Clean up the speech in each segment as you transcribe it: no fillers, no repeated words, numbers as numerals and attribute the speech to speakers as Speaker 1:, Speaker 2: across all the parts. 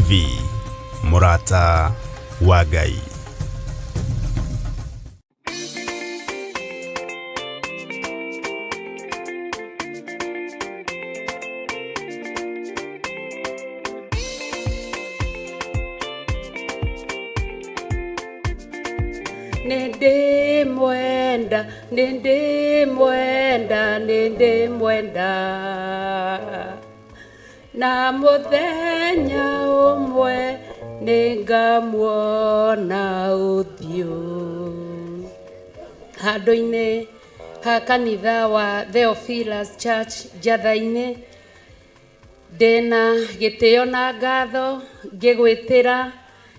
Speaker 1: TV, Murata wa Ngai.
Speaker 2: Nende mwenda na muthenya umwe ningamuona uthio handu-ini ha kanitha wa Theophilus Church Jathaini. Ndina gitio na ngatho ngigwitira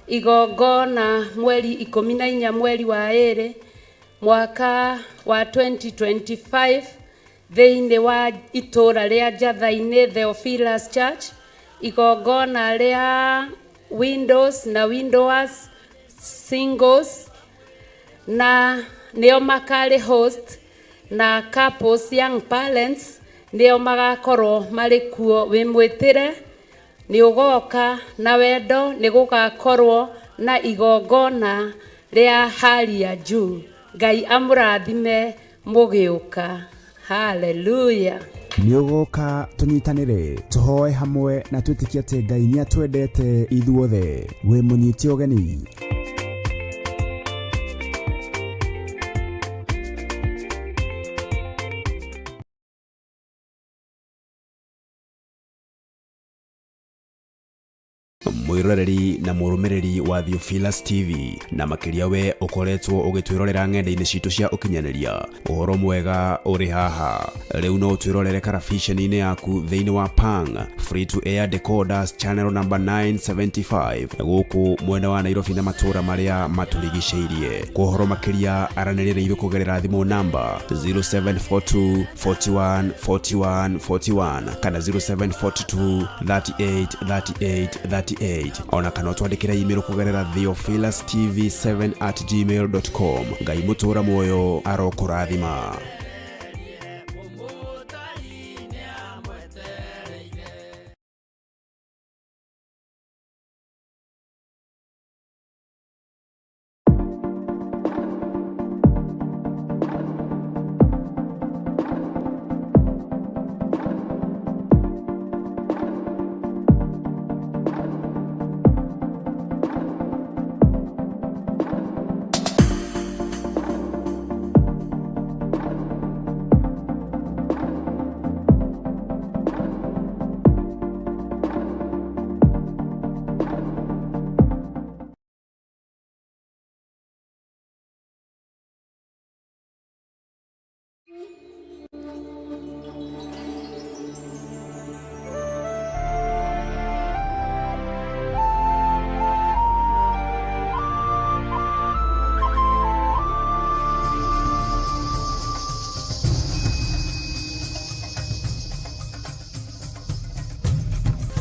Speaker 2: igongona mweri 14 mweri wa 2 mwaka wa 2025 thiini wa itura ria Jathaini Theophilus Church, igongona ria windows na widowers singles, na nio makari host na couples young parents nio magakorwo mari kuo. Wimwitire ni ugoka na wendo, ni gugakorwo na igongona ria hali ya juu. Ngai amurathime mugiuka. Hallelujah.
Speaker 3: Niogoka tunyitanire tuhoe hamwe na twitikie ati Ngai ni atwendete ithuothe. We munyiti ogeni. Mwiroreri na murumiriri wa Theophilus TV na makiria we ukoretwo ugitwirorera ng'enda-ini citu cia ukinyaniria. Uhoro mwega uri haha. Riu no twirorere karabisheni-ini yaku thiini wa Pang free to air decoders channel number 975 guku mwena wa Nairobi na matura maria maturigiceirie. Kuhoro makiria aranirire ithu kugerera thimu namba 0742 41 41 41 kana 0742 38 38 38 ona kana twandikira email kugerera theophilustv7@gmail.com. Ngai mutura moyo arokurathima.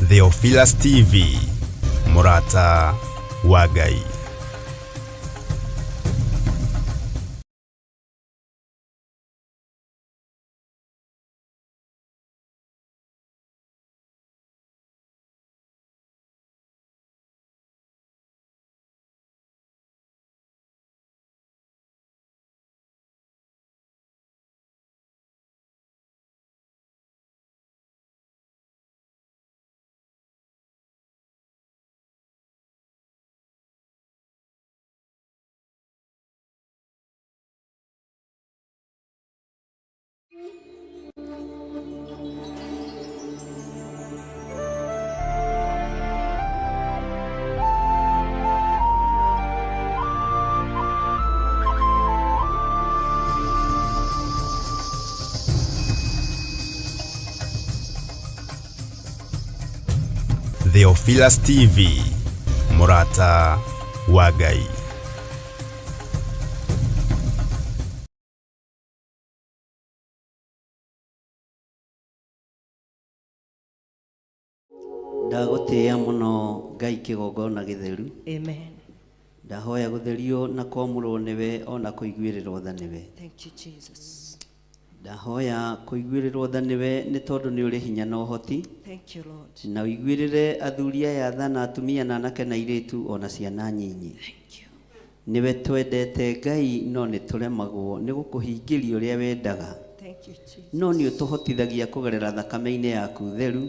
Speaker 1: Theophilus TV, Murata wa Ngai. Theophilus TV, Murata wa Ngai.
Speaker 4: Ndagutia muno Ngai kigongona githeru.
Speaker 5: Amen.
Speaker 4: Ndahoya gutherio na kwamurwo niwe ona kuiguirirwo tha niwe.
Speaker 5: Thank you, Jesus.
Speaker 4: ndahoya kuiguĩrĩrwo tha nĩwe nĩ tondũ nĩ ũrĩ hinya na ũhoti.
Speaker 5: Thank you, Lord.
Speaker 4: Na ũiguĩrĩre athuri aya tha na atumia na anake na airĩtu ona ciana nyinyi.
Speaker 5: Thank you.
Speaker 4: Niwe twendete Ngai no nĩ tũremagwo nĩ gũkũhingĩria ũrĩa wendaga.
Speaker 5: Thank you, Jesus.
Speaker 4: No nĩ ũtũhotithagia kũgerera thakame-inĩ yaku theru.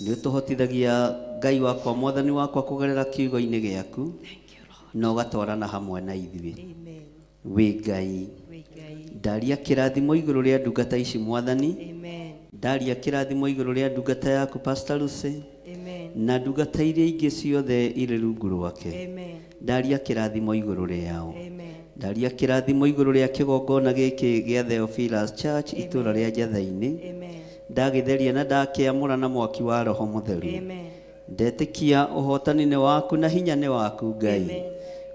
Speaker 4: Nĩ ũtũhotithagia Ngai wakwa mwathani wakwa kũgerera kiugo-inĩ gĩaku.
Speaker 5: Thank you, Lord.
Speaker 4: Na ũgatwarana hamwe na ithuĩ.
Speaker 5: Amen.
Speaker 4: Wĩ Ngai.
Speaker 5: We Ngai.
Speaker 4: Ndaria kĩrathimo igũrũ rĩa ndungata ici mwathani.
Speaker 5: Amen.
Speaker 4: Ndaria kĩrathimo igũrũ rĩa ndungata yaku Pastor Lucy.
Speaker 5: Amen.
Speaker 4: Na ndungata iria ingĩ ciothe irĩ rungu rwake.
Speaker 5: Amen.
Speaker 4: Ndaria kĩrathimo igũrũ rĩao.
Speaker 5: Amen.
Speaker 4: Ndaria kĩrathimo igũrũ rĩa kĩgongona gĩkĩ gĩa Theophilus Church itũũra rĩa Njathainĩ.
Speaker 5: Amen.
Speaker 4: Ndagĩtheria na ndakĩamũra na mwaki wa Roho Mũtheru.
Speaker 5: Amen.
Speaker 4: Ndetĩkia ũhotani nĩ waku na hinya nĩ waku Ngai.
Speaker 5: Amen.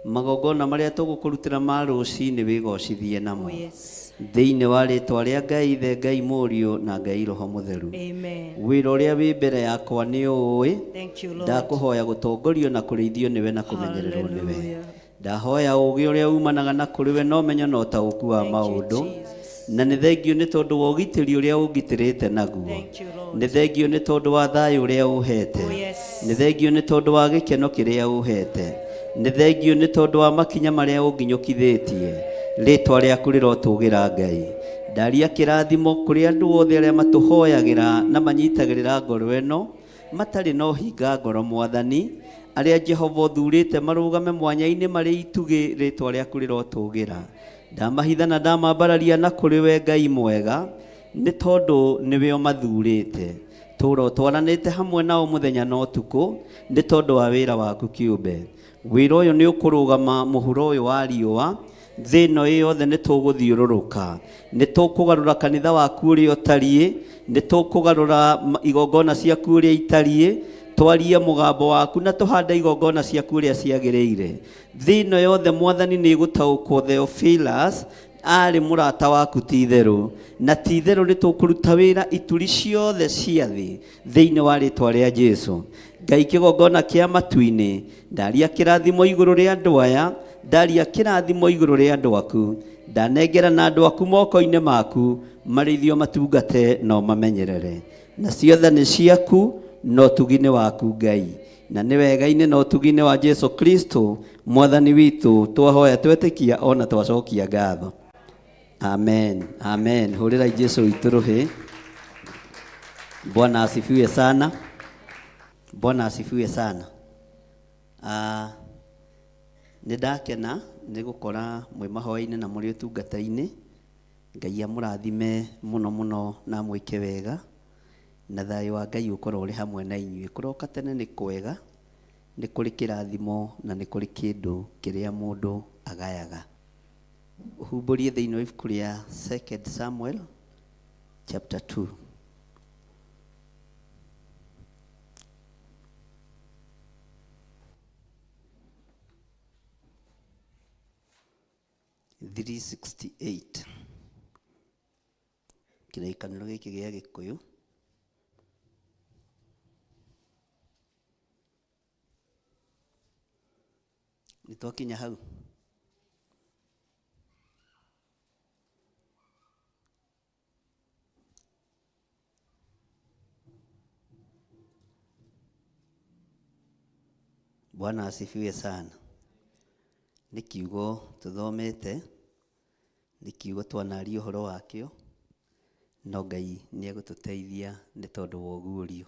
Speaker 4: Magongona marĩa tũgũkũrutĩra ma rũciinĩ wĩgocithie namo.
Speaker 5: Oh, yes.
Speaker 4: Thĩinĩ wa rĩĩtwa rĩa Ngai Ithe, Ngai Mũriũ na Ngai Roho Mũtheru.
Speaker 5: Amen.
Speaker 4: Wĩra ũrĩa wĩ mbere yakwa nĩ ũĩ.
Speaker 5: Thank you, Lord.
Speaker 4: Ndakũhoya gũtongorio na kũrĩithio nĩwe na kũmenyererwo nĩwe.
Speaker 5: Hallelujah.
Speaker 4: Ndahoya ũũgĩ ũrĩa umanaga na kũrĩ we na ũmenyo na ũtaũku wa
Speaker 5: Thank you,
Speaker 4: maũndũ.
Speaker 5: Jesus.
Speaker 4: Na nĩ thengio nĩ tondũ wa ũgitĩri ũrĩa ũngitĩrĩte naguo.
Speaker 5: Thank you, Lord.
Speaker 4: Nĩ thengio nĩ tondũ wa thayũ ũrĩa ũhete.
Speaker 5: Oh, yes.
Speaker 4: Nĩ thengio nĩ tondũ wa gĩkeno kĩrĩa ũhete. Nĩ thengio nĩ tondũ wa makinya marĩa ũnginyũkithĩtie. Rĩĩtwa rĩaku rĩrotũũgĩra Ngai. Ndaria kĩrathimo kũrĩ andũ othe arĩa matũhoyagĩra na manyitagĩrĩra ngoro ĩno matarĩ na ũhinga ngoro mwathani, arĩa Jehova ũthurĩte marũgame mwanya-inĩ marĩ itugĩ, rĩĩtwa rĩaku rĩrotũũgĩra. Ndamahitha na ndamambararia na kũrĩ we Ngai mwega, nĩ tondũ nĩwe ũmathurĩte. Tũũra ũtwaranĩte hamwe nao mũthenya na ũtukũ, nĩ tondũ wa wĩra waku kĩũmbe. Wĩra ũyũ nĩ ũkũrũgama mũhuro ũyũ wa riũa. Thĩ ĩno yothe nĩ tũgũthiũrũrũka. Nĩ tũkũgarũra kanitha waku ũrĩa ũtariĩ. Nĩ tũkũgarũra igongona ciaku ũrĩa itariĩ. Twarie mũgambo waku na tũhande igongona ciaku ũrĩa ciagĩrĩire. Thĩ ĩno yothe mwathani nĩ ĩgũtaũkwo Theophilus arĩ mũrata waku ti-itherũ. Na ti-itherũ nĩ tũkũruta wĩra ituri ciothe cia thĩ thĩinĩ wa rĩĩtwa rĩa Jesũ. Ngai kĩgongona kĩa matu-inĩ, ndaria kĩrathimo igũrũ rĩa andũ aya. Ndaria kĩrathimo igũrũ rĩa andũ aku. Ndanengera na andũ aku moko-inĩ maku, marĩithio matungate no mamenyerere. Na ciothe nĩ ciaku no tugi-inĩ waku Ngai. Na nĩ wega-inĩ no tugi-inĩ wa Jesũ Kristo mwathani witũ twahoya twetĩkia ona twacokia ngatho. Amen. Amen. Hũrĩrai Jesũ witũ rũhĩ. Bwana asifiwe sana. Bwana asifiwe sana. Nĩ ndakena nĩ gũkora mwĩ mahoya-inĩ na mũrĩ ũtungata-inĩ. Ngai amũrathime mũno mũno na mwĩke wega. Na thayũ wa Ngai ũkorwo ũrĩ hamwe na inyuĩ. Kũroka tene nĩ kwega, nĩ kũrĩ kĩrathimo na nĩ kũrĩ kĩndũ kĩrĩa mũndũ agayaga. Ũhumbũrie thĩinĩ wa ibuku rĩa 2 Samuel chapter 2. Kĩrĩkanĩro gĩkĩ gĩa Gĩkũyũ. Nĩ twakinya hau. Bwana asifiwe sana. Nĩ kiugo tũthomete, nĩ kiugo twanaria ũhoro wakĩo, no Ngai nĩ egũtũteithia nĩ tondũ wa ũguũrio.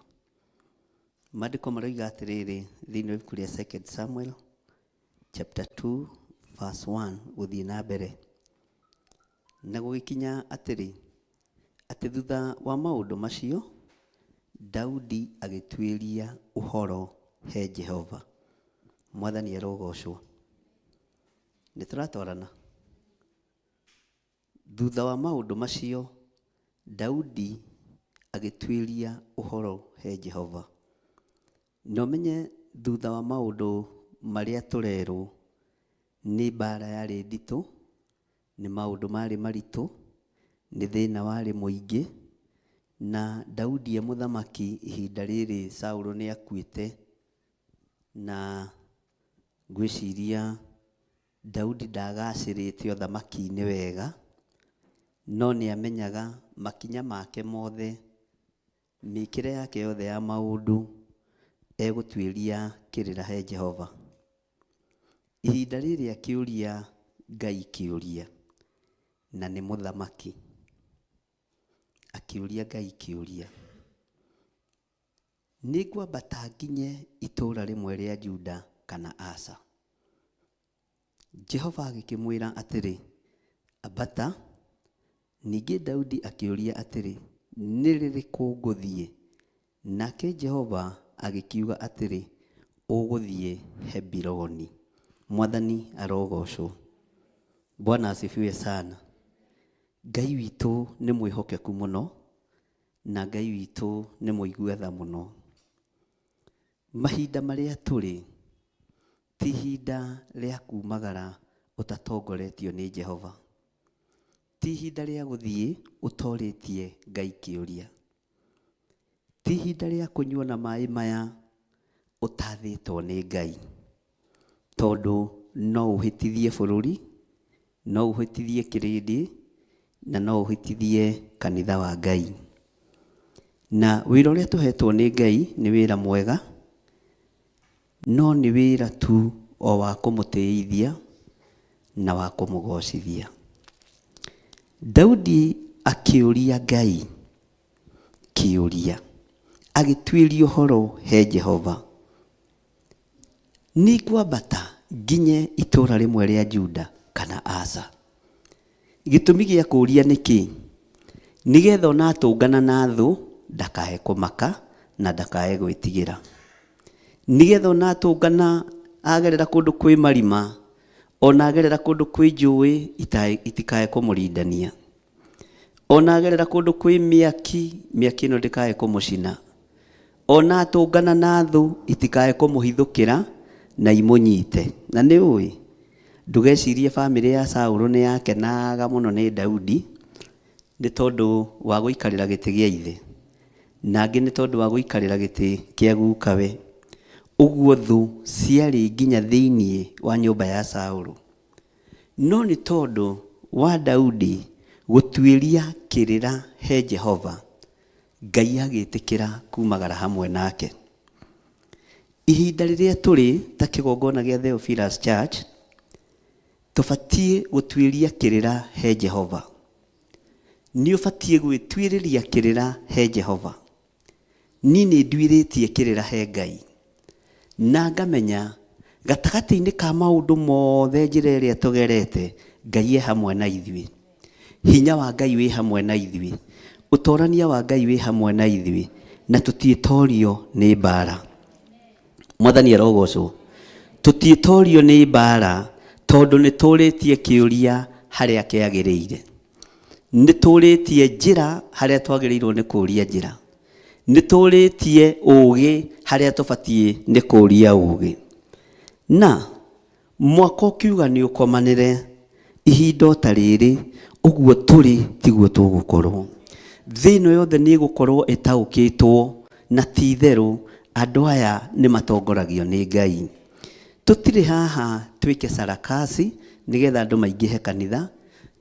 Speaker 4: Maandĩko maroiga atĩrĩrĩ thĩinĩ wa ibuku rĩa 2 Samuel chapter 2 verse 1 gũthiĩ na mbere. Na gũgĩkinya atĩrĩ, atĩ thutha wa maũndũ macio Daudi agĩtuĩria ũhoro he Jehova. Mwathani arogocwo. Nĩ tũratwarana. Thutha wa maũndũ macio Daudi agĩtuĩria ũhoro he Jehova. Na ũmenye thutha wa maũndũ marĩa tũrerwo nĩ mbara yarĩ nditũ, nĩ maũndũ marĩ maritũ, nĩ thĩna warĩ mũingĩ, na Daudi mũthamaki ihinda rĩrĩ Saũlũ nĩ akuĩte, na ngwĩciria Daudi ndagacĩrĩte ũthamaki-inĩ wega, no nĩ amenyaga makinya make mothe, mĩkĩre yake yothe ya maũndũ egũtuĩria kĩrĩra he Jehova. Ihinda rĩrĩ akĩũria Ngai kĩũria, na nĩ mũthamaki, akĩũria Ngai kĩũria, nĩngwambata nginye itũũra rĩmwe rĩa Juda kana aca? Jehova agĩkĩmwĩra atĩrĩ, ambata. Ningĩ Daudi akĩũria atĩrĩ, nĩ rĩrĩkũ ngũthiĩ? Nake Jehova agĩkiuga atĩrĩ, ũgũthiĩ Hebironi. Mwathani arogocwo. Bwana asifiwe sana. Ngai witũ nĩ mwĩhokeku mũno, na Ngai witũ nĩ mũigua tha mũno. Mahinda marĩa tũrĩ ti ihinda rĩa kumagara ũtatongoretio nĩ Jehova. Ti ihinda rĩa gũthiĩ ũtorĩtie Ngai kĩũria. Ti ihinda rĩa kũnyua na maĩ maya ũtathĩtwo nĩ Ngai. Tondũ no ũhĩtithie bũrũri, no ũhĩtithie kĩrĩndĩ, na no ũhĩtithie kanitha wa Ngai. Na wĩra ũrĩa tũhetwo nĩ Ngai nĩ wĩra mwega, no nĩ wĩra tu o wa kũmũtĩithia na wa kũmũgocithia. Daudi akĩũria Ngai kĩũria, agĩtuĩria ũhoro he Jehova, nĩngwambata nginye itũũra rĩmwe rĩa Juda kana aca? Gĩtũmi gĩa kũũria nĩkĩ? Nĩgetha ona atũngana na thũ ndakae kũmaka na ndakae gwĩtigĩra. Nĩgetha ona atũngana agerera kũndũ kwĩ marima, ona agerera kũndũ kwĩ njũĩ itikae kũmũrindania. Ona agerera kũndũ kwĩ mĩaki ĩno ndĩkae kũmũcina. Ona atũngana na thũ itikae kũmũhithũkĩra na imũnyite. Na nĩ ũĩ, ndũgecirie bamĩrĩ ya Saũlũ nĩ yakenaga mũno nĩ Daudi nĩ tondũ wa gũikarĩra gĩtĩ gĩa ithe, nangĩ nĩ tondũ wa gũikarĩra gĩtĩ kĩa gukawe. Ũguo thũ ciarĩ nginya thĩiniĩ wa nyũmba ya Saũlũ. No nĩ tondũ wa Daudi gũtuĩria kĩrĩra he Jehova, Ngai agĩtĩkĩra kumagara hamwe nake. Ihinda rĩrĩa tũrĩ ta kĩgongona gĩa Theophilus Church, tũbatiĩ gũtuĩria kĩrĩra he Jehova. Nĩ ũbatiĩ gwĩtuĩrĩria kĩrĩra he Jehova. Niĩ nĩ nduĩrĩtie kĩrĩra he Ngai. Na ngamenya gatagatĩ-inĩ ka maũndũ mothe njĩra ĩrĩa tũgerete, Ngai e hamwe na ithuĩ. Hinya wa Ngai wĩ hamwe na ithuĩ. Ũtorania wa Ngai wĩ hamwe na ithuĩ. Na tũtiĩtorio nĩ mbara. Mwathani arogocwo. Tũtiĩtorio nĩ mbara tondũ nĩ tũrĩtie kĩũria harĩa kĩagĩrĩire. Nĩ tũrĩtie njĩra harĩa twagĩrĩirwo nĩ kũũria njĩra. Nĩ tũrĩtie ũũgĩ harĩa tũbatiĩ nĩ kũũria ũũgĩ. Na mwaka ũkiuga nĩ ũkomanĩre, ihinda ta rĩrĩ ũguo tũrĩ tiguo tũgũkorwo. Thĩ ĩno yothe nĩ ĩgũkorwo ĩtaũkĩtwo, na ti itherũ andũ aya nĩ matongoragio nĩ Ngai. Tũtirĩ haha twĩke sarakasi nĩgetha andũ maingĩhe kanitha.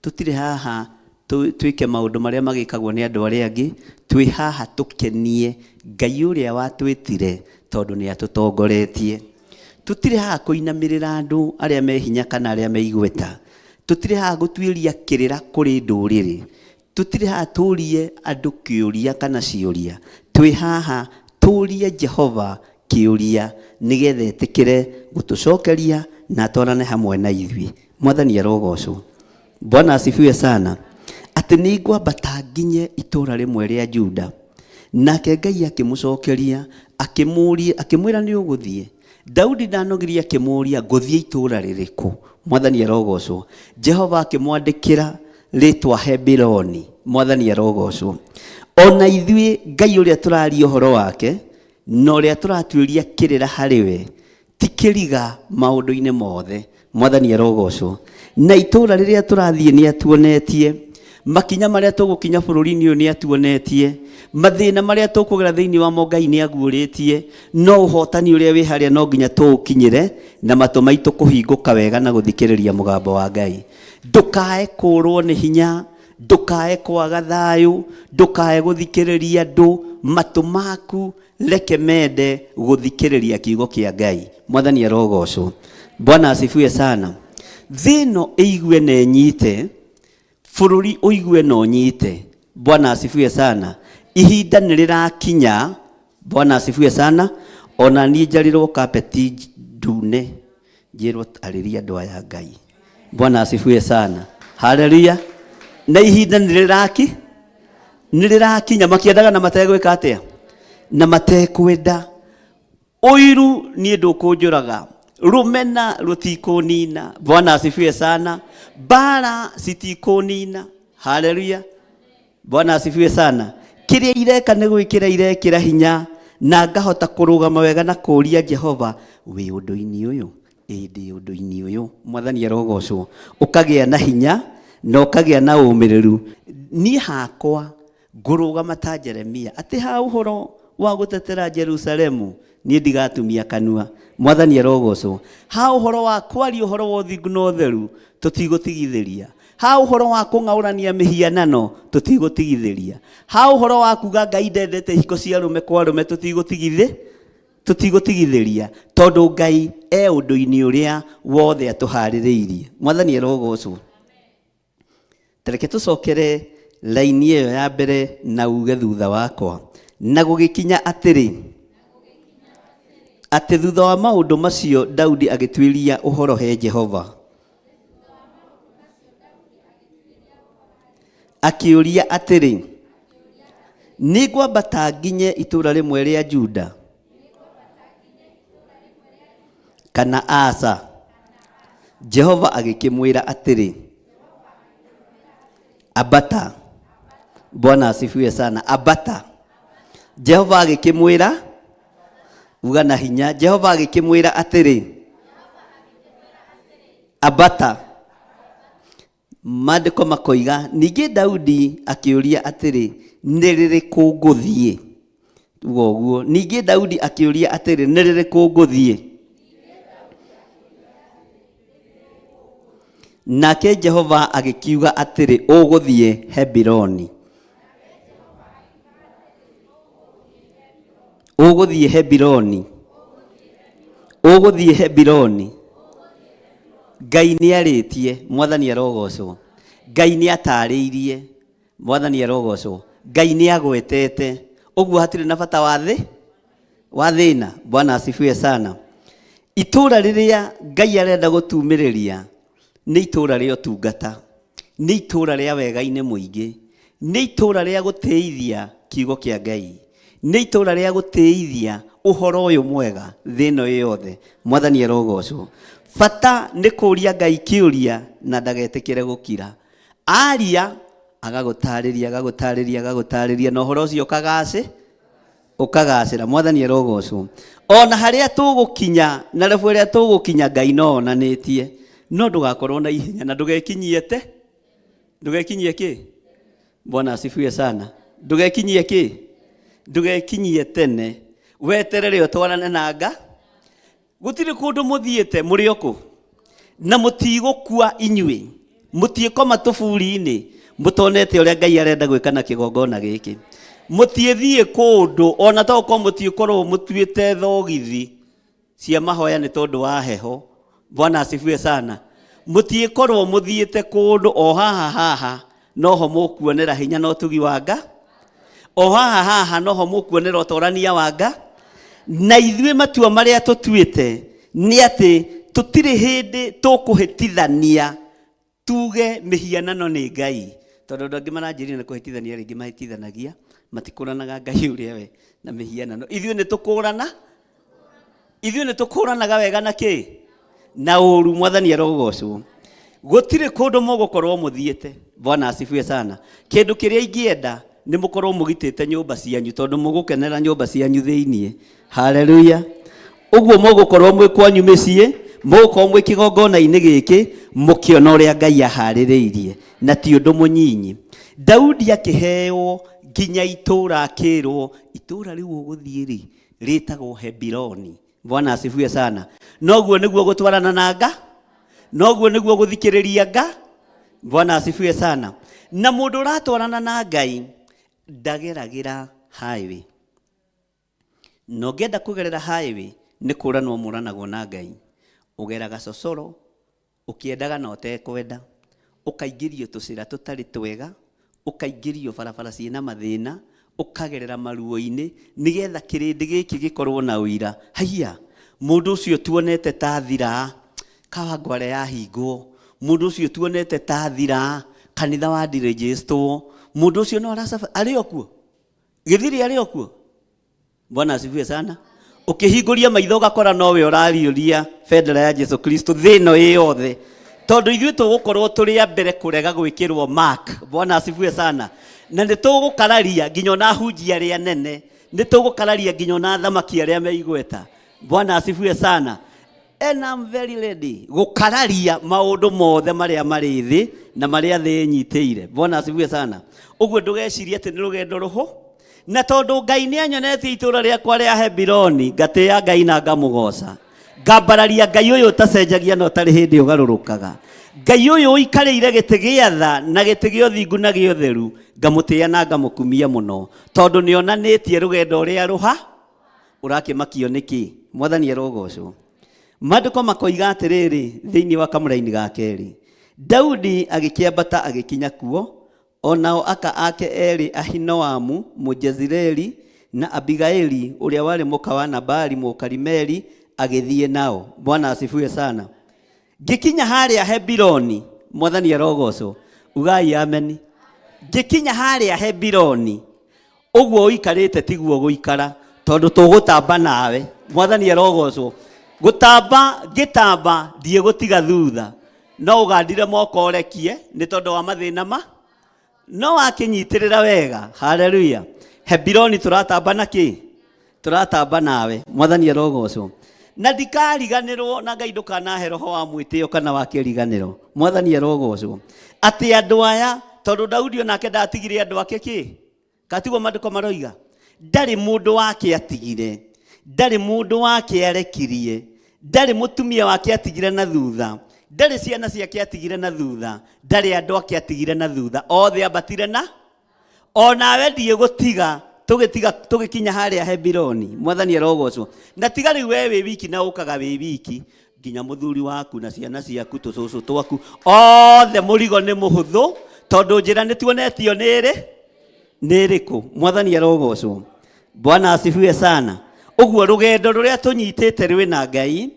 Speaker 4: Tũtirĩ haha twĩke maũndũ marĩa magĩkagwo nĩ andũ arĩa angĩ. Twĩ haha tũkenie Ngai ũrĩa watwĩtire tondũ nĩ atũtongoretie. Tũtirĩ haha kũinamĩrĩra andũ arĩa me hinya kana arĩa me igweta. Tũtirĩ haha gũtuĩria kĩrĩra kũrĩ ndũrĩrĩ. Tũtirĩ haha tũrie andũ kĩũria kana ciũria. Twĩ haha tũrie Jehova kĩũria nĩgetha etĩkĩre gũtũcokeria na atwarane hamwe na ithuĩ. Mwathani arogocwo. Bwana asifiwe sana. Atĩ nĩ ngwambata nginye itũũra rĩmwe rĩa Juda. Nake Ngai akĩmũcokeria, akĩmwĩra nĩ ũgũthiĩ. Daudi ndanogirie akĩmũria ngũthiĩ itũũra rĩrĩkũ. Mwathani arogocwo. Jehova akĩmwandĩkĩra rĩtwa Hebironi. Mwathani arogocwo. Ona ithuĩ Ngai ũrĩa tũraria ũhoro wake na ũrĩa tũratuĩria kĩrĩra harĩ we, ti kĩriga maũndũ-inĩ mothe. Mwathani arogocwo. Na itũũra rĩrĩa tũrathiĩ nĩ atuonetie. Makinya marĩa tũgũkinya bũrũri-inĩ ũyũ nĩ atuonetie. Mathĩna marĩa tũkũgera thĩinĩ wamo Ngai nĩ aguũrĩtie. No ũhotani ũrĩa wĩ harĩa no nginya tũũkinyĩre na matũ maitũ kũhingũka wega na gũthikĩrĩria mũgambo wa Ngai. Ndũkae kũũrwo nĩ hinya, ndukae kwaga thayu, ndukae guthikiriria andu, matu maku reke mende guthikiriria kiugo kia Ngai. Mwathani arogocwo. Bwana asifiwe sana. Thino igue na nyite, bururi uigue no nyite. Bwana asifiwe sana. Ihinda nirirakinya. Bwana asifiwe sana. Ona ni njarirwo kapeti ndune njirwo ariria andu aya Ngai. Bwana asifiwe sana. Haleluya. Na ihinda nirirakinya makiendaga na mategwika atia na matekwenda. Oiru ni ndukunjuraga, rumena rutikunina. Bwana asifiwe sana. Bara sitikunina. Haleluya. Bwana asifiwe sana. Kiria ireka ni gwikira irekira hinya, na ngahota kurugama wega na kuria Jehova, wi undu-ini uyu ndi undu-ini uyu. Mwathani arogocwo. Ukagia na hinya na ukagia na umiriru. Ni hakwa ngurugama ta Jeremia ati ha uhoro wa gutetera Jerusalemu ni ndigatumia kanua. Mwathani arogocwo. Ha uhoro wa kwari uhoro wa uthingu na utheru tutigũtigithĩria. Ha uhoro wa kung'aũrania mihianano tutigũtigithĩria. Ha uhoro wa kuga Ngai ndendete hiko cia rume kwa rume tutigũtigithĩria, tondu Ngai undu-ini uria wothe atuharĩrĩirie. Mwathani arogocwo. Tereke tucokere laini iyo ya mbere na uge thutha wakwa. Na gugikinya atiri ati thutha wa maundu macio Daudi agitwiria uhoro he Jehova, akiuria atiri, nigwambata nginye itura rimwe ria Juda kana aca? Jehova agikimwira atiri, abata. Bwana asifiwe sana. Abata. Jehova agikimwira, uga na hinya, Jehova agikimwira atiri, abata. Maandiko makoiga ningi Daudi akiuria atiri, niririku nguthie? Uguo ningi Daudi akiuria atiri, niririku nguthie? Nake Jehova agikiuga atiri, uguthie Hebironi. Uguthie Hebironi. Uguthie Hebironi. Ngai ni aritie. Mwathani arogocwo. Ngai ni atariirie. Mwathani arogocwo. Ngai ni agwetete. Uguo hatire na bata wa thina. Bwana asifiwe sana. Itura riria Ngai arenda gutumiriria ni itura ria utungata, ni itura ria wega-ini muingi, ni itura ria guteithia kiugo kia Ngai, ni itura ria guteithia uhoro uyu mwega thino yothe. Mwathani arogocwo. Bata ni kuria Ngai kiuria na ndagetikire gukira. Aria agagutariria na uhoro ucio ukagacira. Mwathani arogocwo. Ona haria tugukinya na level ria tugukinya Ngai no onanitie. No ndugakorwo na ihenya na ndugekinyie ki. Bwana asifiwe sana. Ndugekinyie tene. Weterere utwarane na Ngai. Gutire kundu muthiete muri oku na mutigukua inyui, mutiekoma tuburi-ini mutonete uria Ngai arenda gwika na kigongona giki. Mutiethie kundu ona to ko mutiekorwo mutuite thogithi cia mahoya ni tondu wa heho. Bwana asifiwe sana. Mutiekorwo muthiete kundu o haha noho mukuonera hinya no tugi wa Ngai. O haha noho mukuonera utorania wa Ngai. Na ithuĩ matua maria tutuite ni ati tutire hindi tukuhitithania tuge mihianano ni Ngai, tondu andu angi maranjirire ni kuhitithania, ringi mahitithanagia matikuranaga Ngai uria we na mihianano. Ithuĩ ni tukuranaga wega na ki na uru. Mwathani arogocwo. Gutire kundu mugukorwo muthiete. Bwana asifiwe sana. Kindu kiria ingienda ni mukorwo mugitite nyumba cianyu tondu mugukenera nyumba cianyu thiini. Haleluya. Uguo mugukorwo mwi kwanyu micii, mugukorwo mwi kigongona-ini giki mukiona uria Ngai ahaririirie na ti undu munyinyi. Daudi akiheo nginya itura, akirwo itura riu uguthie ritagwo Hebironi. Bwana asifiwe sana. Noguo niguo gutwarana na Ngai, noguo niguo guthikiriria Ngai, Bwana asifiwe sana. Na mundu ratwarana na Ngai ndageragira highway. No ngenda kugerera highway ni kuranwo muranagwo na Ngai. Ugeraga cocoro ukiendaga na utekwenda, ukaingĩrio tũcĩra tũtarĩ twega, ukaingĩrio barabara ciĩna mathĩna, ukagerera maruo-inĩ nigetha kĩrĩndĩ gĩkĩ gĩkorwo na ũira. Haiya, mũndũ ũcio tuonete ta thira, Kawangware yahingwo. Mũndũ ũcio tuonete ta thira, kanitha wa direjestwo. Mũndũ ũcio no arĩ okuo, gĩthiri arĩ okuo. Bwana asifiwe sana. Ukihingũria maitho gakora nowe ũrariũria bendera ya Jesu Kristo thĩno yothe, tondũ ithuĩ tũgũkorwo tũrĩ a mbere kũrega gwĩkĩrwo mark. Bwana asifiwe sana. Na nĩ tũgũkararia nginya na hunjia arĩa nene, nĩ tũgũkararia nginya na thamaki arĩa meigweta. Bwana asifiwe sana. And I'm very ready gũkararia maũndũ mothe marĩa marĩ thĩ na marĩa thĩ nyitĩire. Bwana asifiwe sana. Ũguo ndũgecirie atĩ nĩ rũgendo rũhũ. Na tondu Ngai nĩ anyonetie itũra rĩakwa rĩa Hebironi, ngatĩĩa Ngai na ngamũgoca. Ngambararia Ngai ũyũ ũtacenjagia na ũtarĩ hĩndĩ ũgarũrũkaga. Ngai ũyũ ũikarĩire gĩtĩ gĩa tha na gĩtĩ gĩa ũthingu na gĩa ũtheru, ngamũtĩĩa na ngamũkumia mũno, tondũ nĩonanĩtie rũgendo ũrĩa rũha. Ũrakĩmakio nĩkĩ? Mwathani arogocwo. Maandĩko makoiga atĩrĩrĩ thĩinĩ wa kamũra-inĩ ga kerĩ, Daudi agĩkĩambata agĩkinya kuo, onao aka ake erĩ Ahinoamu Mũjezireli na Abigaili ũrĩa warĩ mũka wa Nabali Mũkarimeli agĩthiĩ nao. Bwana asifiwe sana. Ngĩkinya harĩa Hebironi, Mwathani arogocwo, ugai ameni. Ngĩkinya harĩa Hebironi, ũguo ũikarĩte tiguo gũikara, tondũ tũgũtamba nawe. Mwathani arogocwo. Gũtamba ngĩtamba ndiĩ gũtiga thutha, no ũgandire moko ũrekie nĩ tondũ wa mathĩna no wakinyitĩrĩra wega. Haleluya. Hebironi turatamba nakĩ? Turatamba nawe. Mwathani arogocwo. Na ndikariganĩrwo na Ngai ndũkanahe roho wa mwĩtĩo kana wa kĩriganĩro. Mwathani arogocwo. Atĩ andũ aya, tondũ Daudi onake ndatigire andũ ake kĩ? Katigwo maandĩko maroiga. Ndarĩ mũndũ wake atigire, ndarĩ mũndũ wake arekirie, ndarĩ mũtumia wake atigire na thutha, ndarĩ ciana ciake atigire na thutha, ndarĩ andũ ake atigire na thutha, othe ambatire na. Onawe ndiĩ gũtiga tũgĩkinya harĩa Hebironi. Mwathani arogocwo. Na tiga rĩu we wĩ wiki na ũkaga wĩ wiki, nginya mũthuri waku na ciana ciaku tũcũcũ twaku othe mũrigo nĩ mũhũthũ, tondũ njĩra nĩ tuonetio nĩ ĩrĩkũ. Mwathani arogocwo. Bwana asifiwe sana. Ũguo rũgendo rũrĩa tũnyitĩte rwĩ na Ngai,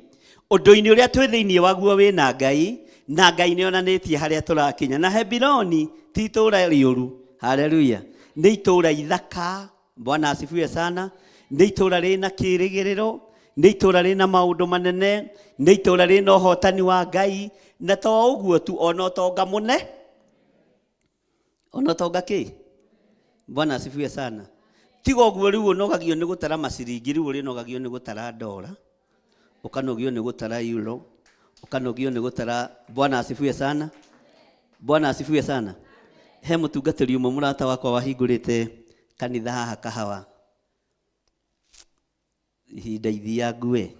Speaker 4: ũndũ-inĩ ũrĩa twĩ thĩinĩ waguo wĩ na Ngai, na Ngai nĩonanĩtie harĩa tũrakinya. Na Hebironi ti itũũra rĩũru. Haleluya. Nĩ itũũra ithaka. Bwana asifiwe sana. Nĩ itũũra rĩna kĩĩrĩgĩrĩro, nĩ itũũra rĩna maũndũ manene, nĩ itũũra rĩna ũhotani wa Ngai, na to ũguo tu, ona ũtonga mũne. Ona ũtonga kĩ? Bwana asifiwe sana. Tiga ũguo rĩu ũnogagio nĩ gũtara maciringi, rĩu ũrĩnogagio nĩ gũtara ndora, ũkanogio nĩ gũtara euro, ũkanogio nĩ gũtara. Bwana asifiwe sana. Bwana asifiwe sana. He mũtungatĩri ũmwe mũrata wakwa wahingũrĩte kanitha haha Kahawa ihinda ithiangu we,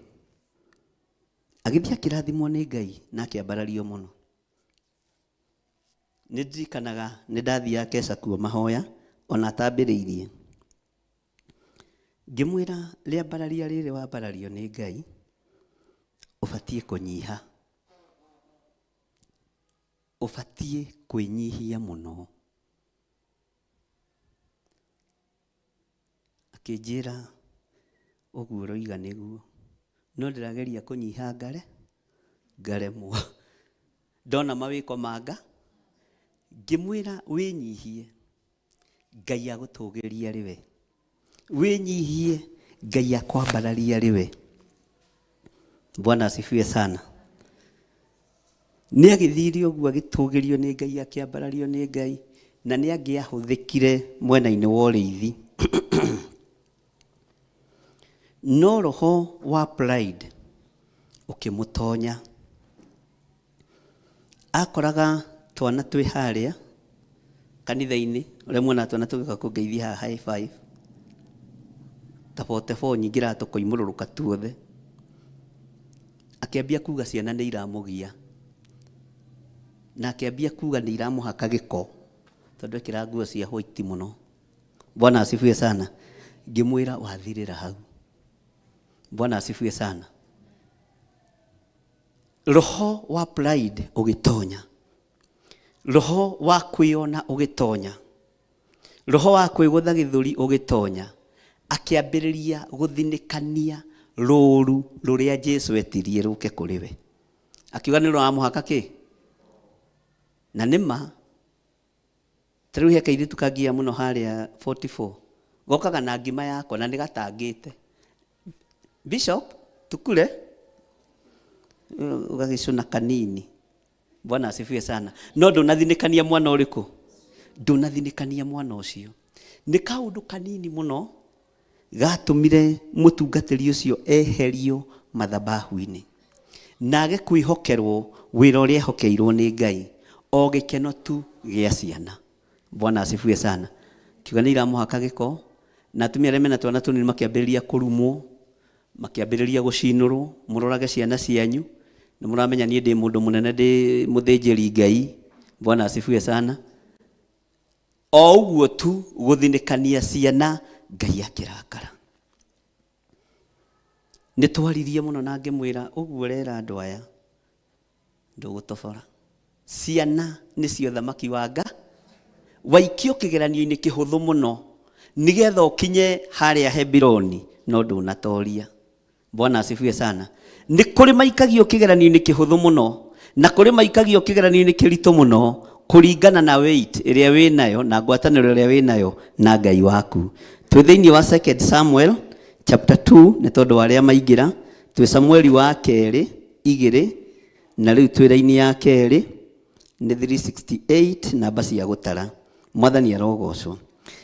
Speaker 4: agĩthiĩ akĩrathimwo nĩ Ngai na akĩambarario mũno. Nĩ ndirikanaga nĩ ndathiaga Keca kuo mahoya ona atambĩrĩirie, ngĩmwĩra rĩambararia rĩrĩ wambarario nĩ Ngai ũbatiĩ kũnyiha, ũbatiĩ kwĩnyihia mũno. Akĩnjĩra ũguo ũroiga nĩguo, no ndĩrageria kũnyiha ngaremwo. Ndona mawĩko manga, ngĩmwĩra wĩnyihie, Ngai agũtũgĩria rĩwe, wĩnyihie, Ngai akwambararia rĩwe. Bwana asifiwe sana. Nĩ agĩthire ũguo agĩtũgĩrio nĩ Ngai, akĩambarario nĩ Ngai, na nĩ angĩahũthĩkire mwena-inĩ wa ũrĩithi. No roho wa pride ũkĩmũtonya. Akoraga twana twĩ harĩa kanitha-inĩ, ũrĩa mwona twana tũgĩũka kũngeithia haha high five, ta 44 nyingĩ ratũkoimũrũrũka tuothe. Akĩambia kuga ciana nĩ iramũgia, na akiambia kuga nĩ iramũhaka gĩko tondũ ekĩra nguo cia white mũno. Bwana asifiwe sana. Ngĩmwĩra wathirĩra hau. Bwana asifiwe sana. Roho wa pride ũgĩtonya, roho wa kwĩona ũgĩtonya, roho wa kwĩgũtha gĩthũri ũgĩtonya, akĩambĩrĩria gũthinĩkania rũũru rũrĩa Jesu etirie rũke kũrĩ we. Akiuga nĩ rũramũhaka kĩ? Na nĩma tarĩu he kairĩtu kangia mũno harĩa 44 gokaga na ngima yako na nĩgatangĩte. Bishop tukule ugagicuna kanini. Bwana asifiwe sana. No ndũnathinĩkania mwana ũrĩkũ? Ndũnathinĩkania mwana ũcio. Nĩ kaũndũ kanini mũno gatũmire mũtungatĩri ũcio eherio mathabahu-inĩ na age kwĩhokerwo wĩra ũrĩa ehokeirwo nĩ Ngai o gĩkeno tu gĩa ciana. Bwana asifiwe sana. Kiuga nĩ iramũhaka gĩko na atumia arĩa mena twana tũnini makĩambĩrĩria kũrumwo, makĩambĩrĩria gũcinũrwo. Mũrorage ciana cianyu, nĩ mũramenya niĩ ndĩ mũndũ mũnene, ndĩ mũthĩnjĩri Ngai. Bwana asifiwe sana. O ũguo tu gũthinĩkania ciana, Ngai akĩrakara. Nĩ twaririe mũno na ngĩmwĩra ũguo rera andũ aya ndũgũtobora. Ciana nĩcio thamaki wa Ngai. Waikio kĩgeranio-inĩ kĩhũthũ mũno nĩgetha ũkinye harĩa Hebironi no ndũnatoria. Bwana asifiwe sana. Nĩ kũrĩ maikagio kĩgeranio-inĩ kĩhũthũ mũno na kũrĩ maikagio kĩgeranio-inĩ kĩritũ mũno kũringana na weight ĩrĩa wĩ nayo na ngwatanĩro ĩrĩa wĩ nayo na Ngai waku. Twĩ thĩinĩ wa 2 Samuel chapter 2 nĩ tondũ wa arĩa maingĩra. Twĩ Samueli wa kerĩ 2 na rĩu twĩ raini ya kerĩ nĩ 368 namba cia gũtara. Mwathani arogocwo.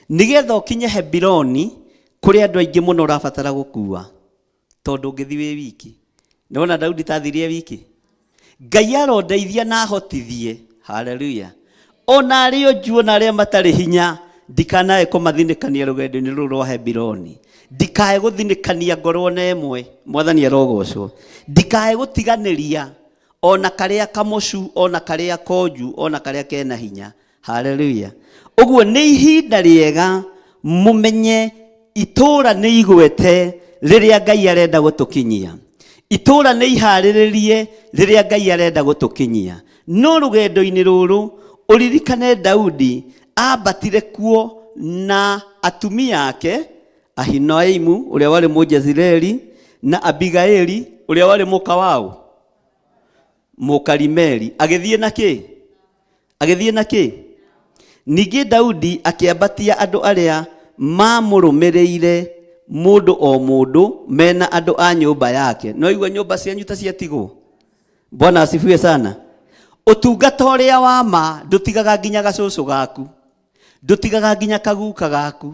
Speaker 4: Nĩgetha ũkinye Hebironi kũrĩ andũ aingĩ mũno ũrabatara gũkua tondũ ũngĩthiĩ wĩ wiki. Nĩwona Daudi tathirie wiki. Ngai arondeithia na ahotithie. Haleluya. Ona arĩ onjuo na arĩa matarĩ hinya ndikanae kũmathinĩkania rũgendo-inĩ rũrũ rwa Hebironi. Ndikae gũthinĩkania ngoro na ĩmwe. Mwathani arogocwo. Ndikae gũtiganĩria ona karĩa kamũcu, ona karĩa konju, ona karĩa kena hinya. Haleluya. Ũguo nĩ ihinda rĩega mũmenye itũũra nĩ igwete rĩrĩa Ngai arenda gũtũkinyia. Itũũra nĩ iharĩrĩrie rĩrĩa Ngai arenda gũtũkinyia. No rũgendo-inĩ rũrũ ũririkane Daudi ambatire kuo na atumia ake, Ahinoamu ũrĩa warĩ Mũjezireli na Abigaili ũrĩa warĩ mũka wao Mũkarimeli. Agĩthiĩ na kĩ? Agĩthiĩ na kĩ? Ningĩ Daudi akĩambatia andũ arĩa mamũrũmĩrĩire mũndũ o mũndũ mena andũ a nyũmba yake. No igua nyũmba cianyu ta ciatigwo. Bwana asifiwe sana. Ũtungata ũrĩa wa ma ndũtigaga nginya gacũcũ gaku, ndũtigaga nginya kaguka gaku,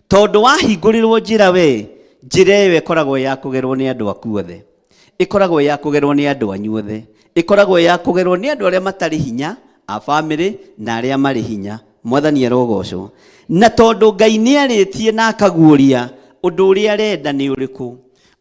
Speaker 4: tondũ wahingũrĩrwo njĩra we, njĩra ĩyo ĩkoragwo ya kũgerwo nĩ andũ aku othe, ĩkoragwo ya kũgerwo nĩ andũ anyu othe, ĩkoragwo ya kũgerwo nĩ andũ arĩa matarĩ hinya a family na arĩa marĩ hinya. Mwathani arogocwo. Na tondũ Ngai nĩ arĩtie na akaguũria ũndũ ũrĩa arenda nĩ ũrĩkũ,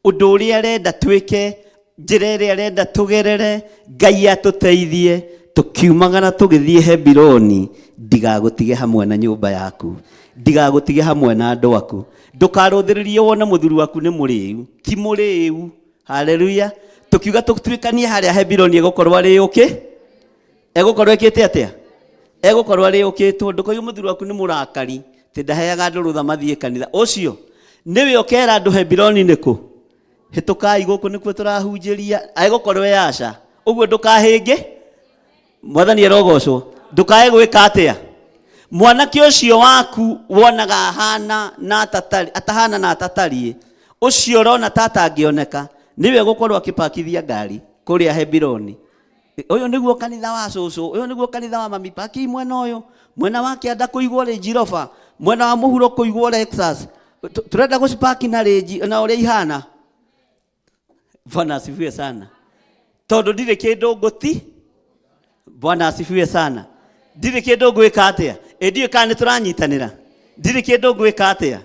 Speaker 4: ũndũ ũrĩa arenda twĩke, njĩra ĩrĩa arenda tũgerere, Ngai atũteithie tũkiumagana tũgĩthiĩ Hebironi. Ndigagũtige hamwe na nyũmba yaku, ndigagũtige hamwe na andũ aku. Ndũkarũthĩrĩrie wone mũthuri waku nĩ mũrĩu, ti mũrĩu. Haleluya. Tũkiuga tũtuĩkanie harĩa Hebironi egũkorwo arĩ ũkĩ, egũkorwo ĩkĩte atĩa? Egũkorwo arĩ ũkĩtwo. Ndũkoigue mũthuri waku nĩ mũrakari tĩ ndaheaga andũ rũtha mathiĩ kanitha. Ũcio nĩwe ũkera andũ Hebironi nĩkũ? Hĩtũkai gũkũ nĩkuo tũrahunjĩria. Egũkorwo yaca. Ũguo ndũkahĩnge. Mwathani arogocwo. Ndũkae gwĩka atĩa? Mwanake ũcio waku wonaga ahana na atahana na atatariĩ, ũcio ũrona tata angĩoneka niwe gũkorwo akĩpakithia ngari kũrĩa Hebironi. Ũyũ nĩguo kanitha wa cũcũ, ũyũ nĩguo kanitha wa mami. Paki mwena ũyũ, mwena wa kĩanda kũigwo Range Rover, mwena wa mũhuro kũigwo Lexus. Turenda gũcipaki na Range na ũrĩa ihana. Bwana asifiwe sana. Tondũ ndirĩ kĩndũ ngũti. Bwana asifiwe sana. Ndirĩ kĩndũ ngwĩka atĩa? Ndiũĩ kana nĩ tũranyitanĩra. Ndirĩ kĩndũ ngwĩka atĩa?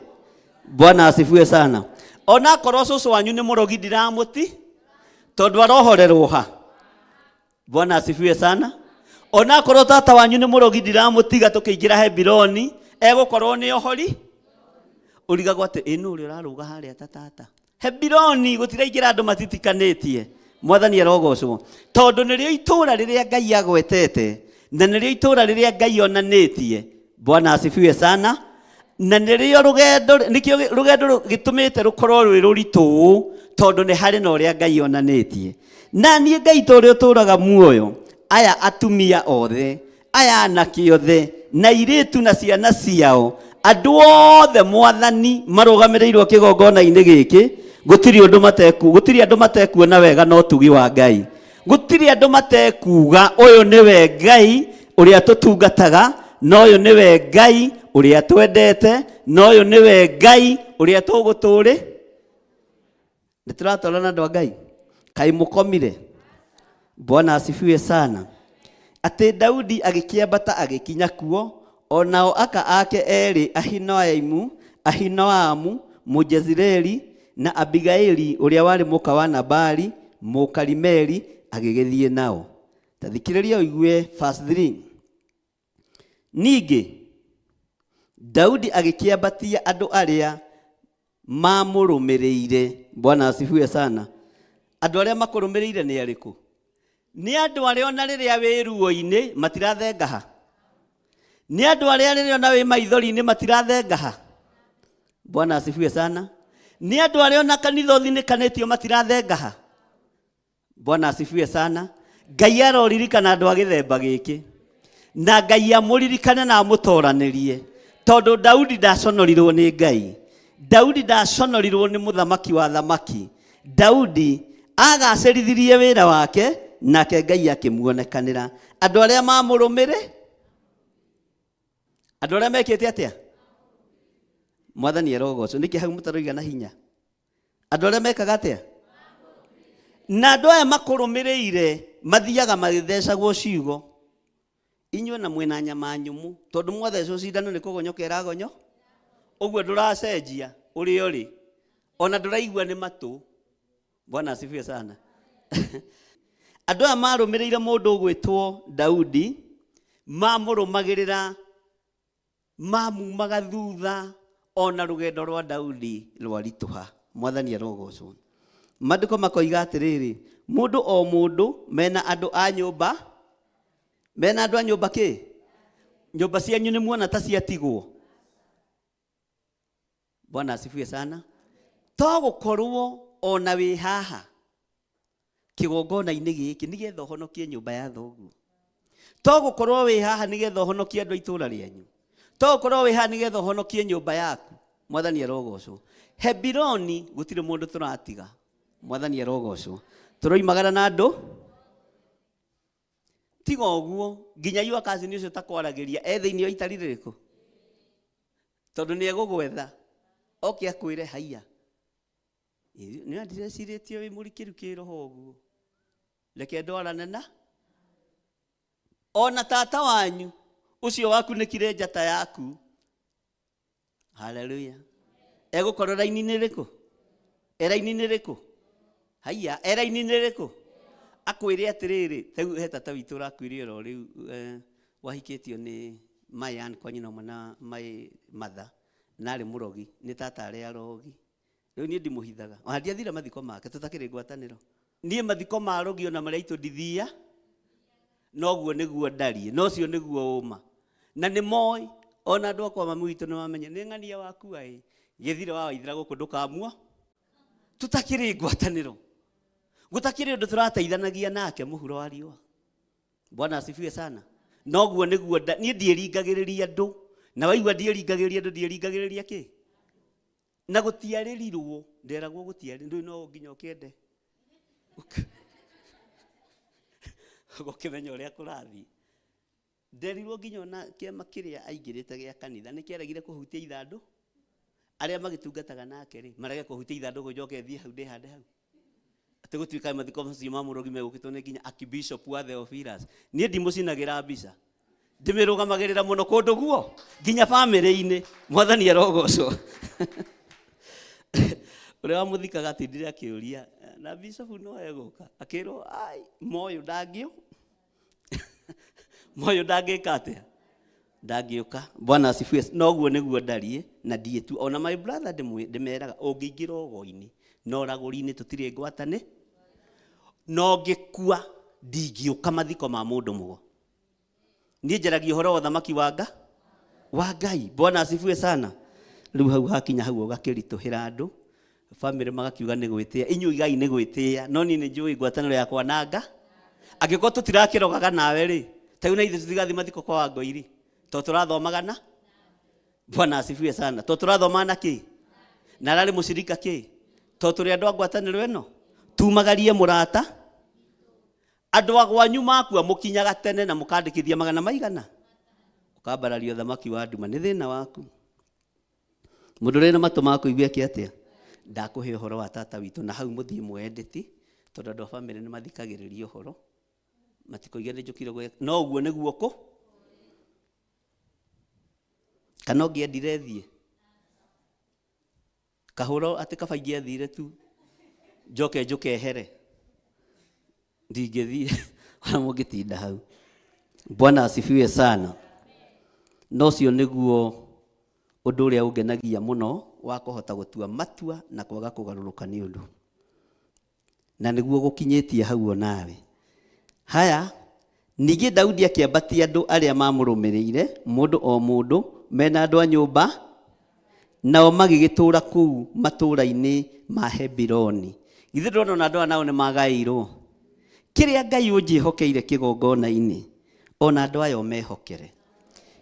Speaker 4: Bwana asifiwe sana. Ona korwo cũcũ wanyu nĩ mũrogi ndiramũti tondũ arohorerwo ha. Bwana asifiwe sana. ona korwo tata wanyu nĩ mũrogi ndiramũtiga tũkĩingĩra Hebironi egũkorwo nĩ ohori ũrigagwo atĩ ĩno ũrĩa ũrarũga harĩa tata Hebironi gũtiraingĩra andũ matitikanĩtie. Mwathani arogocwo tondũ nĩrĩo itũũra rĩrĩa Ngai agwetete na nĩrĩo itũũra rĩrĩa Ngai onanĩtie. Bwana asifiwe sana. Na nĩrĩo rũgendo nĩkĩo rũgendo gĩtũmĩte rũkorwo rwĩ rũritũ tondũ nĩ harĩ na ũrĩa Ngai onanĩtie. Na niĩ Ngai tũrĩa ũtũũraga muoyo, aya atumia othe, aya anake othe na airĩtu na ciana ciao, andũ othe Mwathani marũgamĩrĩirwo kĩgongona-inĩ gĩkĩ, gũtirĩ andũ matekuona wega no tugi wa Ngai. Gũtirĩ andũ matekuga ũyũ nĩwe Ngai ũrĩa tũtungataga, no ũyũ nĩwe Ngai ũrĩa twendete, no ũyũ nĩwe Ngai ũrĩa tũgũtũũre. Nĩtũratwarana na andũ a Ngai kai mũkomire. Bwana asifiwe sana. Atĩ Daudi agĩkĩambata agĩkinya kuo, onao aka ake erĩ Ahinoamu Mũjezireli na Abigaili ũrĩa warĩ mũka wa Nabali Mũkarimeli agĩgĩthiĩ nao. Tathikĩrĩria ũigue verse 3. Ningĩ Daudi agĩkĩambatia andũ arĩa mamũrũmĩrĩire. Bwana asifiwe sana. Andũ arĩa makũrũmĩrĩire nĩ arĩkũ? Nĩ andũ arĩa ona rĩrĩa wĩ ruo-inĩ matirathengaha. Nĩ andũ arĩa rĩrĩa ona wĩ maithori-inĩ matirathengaha. Bwana asifiwe sana. Nĩ andũ arĩa ona kanitha ũthinĩkanĩtio matirathengaha. Bwana asifiwe sana. Ngai aroririkana andũ a gĩthemba gĩkĩ, na Ngai amũririkane na amũtoranĩrie, tondũ Daudi ndaconorirwo nĩ Ngai. Daudi ndaconorirwo nĩ mũthamaki wa thamaki. Daudi agacĩrithirie wĩra wake, nake Ngai akĩmuonekanĩra. Andũ arĩa mamũrũmĩrĩire, andũ arĩa mekĩte atĩa? Mwathani arogocwo. Nĩkĩ hau mũtaroiga na hinya? Andũ arĩa mekaga atĩa? Na andũ aya makũrũmĩrĩire mathiaga magĩthecagwo ciugo. Inyuĩ na mwĩna nyama nyũmũ, tondũ mwathecwo cindano nĩ kũgonyoka ĩragonyo, ũguo ndũracenjia ũrĩ ũrĩ, ona ndũraigua nĩ matũ. Bwana asifiwe sana. Andũ aya marũmĩrĩire mũndũ ũgwĩtwo Daudi, mamũrũmagĩrĩra, mamumaga thutha, ona rũgendo rwa Daudi rwaritũha. Mwathani arogocwo. Maandĩko makoiga atĩrĩrĩ, mũndũ o mũndũ mena andũ a nyũmba, mena andũ a nyũmba kĩ? Nyũmba cianyu nĩ muona ta ciatigwo. Bwana asifiwe sana. To gũkorwo ona wĩ haha kĩgongona-inĩ gĩkĩ nĩgetha ũhonokie nyũmba ya thoguo. To gũkorwo wĩ haha nĩgetha ũhonokie andũ a itũũra rĩanyu. To gũkorwo wĩ haha nĩgetha ũhonokie nyũmba yaku. Mwathani arogocwo. Hebironi gũtirĩ mũndũ tũratiga. Mwathani arogocwo. Tũroimagara na andũ. Tiga ũguo, nginya yua kazi nĩ ũcio takwaragĩria thĩinĩ wa itari rĩrĩkũ. Tondũ nĩ egũgwetha. Oke akwĩre haiya. Nĩ ndireciirĩtie wĩ mũrikĩru kĩroho ũguo. Reke ndwarane na. Ona tata wanyu ũcio wakunĩkire njata yaku. Haleluya. Egũkorwo raini-inĩ rĩkũ? Raini-inĩ rĩkũ? Haiya, raini-inĩ rĩkũ? Akwĩre atĩrĩrĩ, he tata witũ ũrakwĩre oro rĩu wahikĩtio nĩ Mayan kwa nyina ũmwe na my mother, na arĩ mũrogi, nĩ tata arĩa arogi. Rĩu niĩ ndimũhithaga. Ona ndiathire mathiko make, tũtakĩrĩ ngwatanĩro. Niĩ mathiko ma arogi ona marĩa itũ ndithia, noguo nĩguo ndariĩ, no cio nĩguo ũma. Na nĩ moĩ, ona andũ akwa mami witũ nĩ mamenya, nĩ ng'ania wakua ĩ, gĩthire wa waithira gũkũ ndũkamua. Tũtakĩrĩ ngwatanĩro. Gũtakĩrĩ ũndũ tũrateithanagia nake mũhuro wa riũa. Bwana asifiwe sana. Noguo nĩguo niĩ ndiĩringagĩrĩria andũ. Na waigua ndiĩringagĩrĩria andũ, ndiĩringagĩrĩria kĩ? Na gũtiarĩrirwo, nderagwo gũtiarĩ, ndũĩ no nginya ũkĩende. Gũkĩmenya ũrĩa kũrathiĩ. Nderirwo nginya ona kĩama kĩrĩa aingĩrĩte gĩa kanitha nĩ kĩaregire kũhutia ithandũ. Arĩa magĩtungataga nake rĩ, marege kũhutia ithandũ gũjoke thiĩ hau ndĩhande hau. Atĩ gũtuĩka mathiko macio ma mũrogi megũkĩtwo nĩ nginya Archbishop wa Theophilus. Niĩ ndimũcinagĩra mbica. Ndĩmĩrũgamagĩrĩra mũno kũndũ guo, nginya bamĩrĩ-inĩ. Mwathani arogocwo. Ũrĩa wamũthikaga atindire akĩũria, na Bishop no egũka. Akĩrwo, ai, moyo ndangĩo. moyo ndangĩka atĩa ndangĩũka. Bwana asifiwe. Noguo nĩguo ndariĩ na ndiĩ tu. Ona my brother ndĩmeraga ũngĩingĩra ũgo-inĩ na ũragũri-inĩ tũtirĩ ngwatanĩ, no ngĩkua ndingĩũka mathiko ma mũndũ mũgo. Niĩ njaragia ũhoro wa thamaki wa Ngai. Bwana asifiwe sana. Rĩu hau hakinya hau ũgakĩritũhĩra andũ, family magakiuga nĩ gwĩtĩĩa. Inyuĩ Ngai nĩ gwĩtĩĩa, no niĩ nĩ njũĩ ngwatanĩro yakwa na Ngai. Angĩkorwo tũtirakĩrogaga nawe rĩ, ta na ithuĩ tũtigathiĩ mathiko kwa Wangũi, to tũrathomaga na Bwana asifiwe sana. To tũrathoma na kĩ? Na ararĩ mũcirika kĩ? To tũrĩ andũ a ngwatanĩro ĩno tumagarie mũrata. Andũ agwanyu makua mũkinyaga tene na mũkandĩkithia magana maigana, ũkambarario thamaki wa nduma. Nĩ thĩna waku. Mũndũ rĩ na matũ ma kũigua kĩ atĩa? Ndakũhe ũhoro wa tata witũ na hau mũthiĩ mwendeti, tondũ andũ a family nĩ mathikagĩrĩria ũhoro matikoige nĩ njũkire gwe. No ũguo nĩguo kũ kana ũngĩendire thiĩ kahũro atĩ kabaingi athire tu njũke ehere ndingĩthiĩ ona mũngĩtinda hau. Bwana asifiwe sana. No ũcio nĩguo ũndũ ũrĩa ũngenagia mũno wa kũhota gũtua matua na kwaga kũgarũrũka nĩ ũndũ, na nĩguo gũkinyĩtie hau nawe. Haya, ningĩ Daudi akĩambatia andũ arĩa mamũrũmĩrĩire, mũndũ o mũndũ, mena andũ a nyũmba, nao magĩgĩtũũra kũu matũũra-inĩ ma Hebironi. Githĩ ndĩrona andũ aya nao nĩ magaĩirwo kĩrĩa Ngai ũnjĩhokeire kĩgongona-inĩ, ona andũ aya mehokere.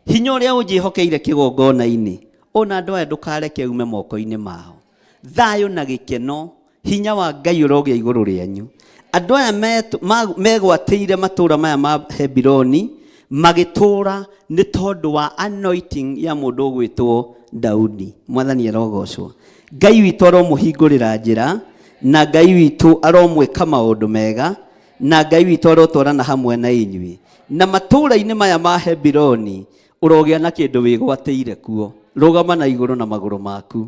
Speaker 4: Hinya ũrĩa ũnjĩhokeire kĩgongona-inĩ, ona andũ aya ndũkareke ume moko-inĩ mao. Thayũ na gĩkeno, hinya wa Ngai ũrogĩa igũrũ rĩanyu. Andũ aya megwatĩire matũũra maya ma Hebironi magĩtũũra nĩ tondũ wa anointing ya mũndũ ũgwĩtwo Daudi. Mwathani arogocwo. Ngai witũ aromũhingũrĩra njĩra, na Ngai witũ aromwĩka maũndũ mega, na Ngai witũ arotwarana hamwe na inyuĩ. Na matũũra-inĩ maya ma Hebironi ũrogĩa na kĩndũ wĩgwatĩire kuo. Rũgama na igũrũ na magũrũ maku.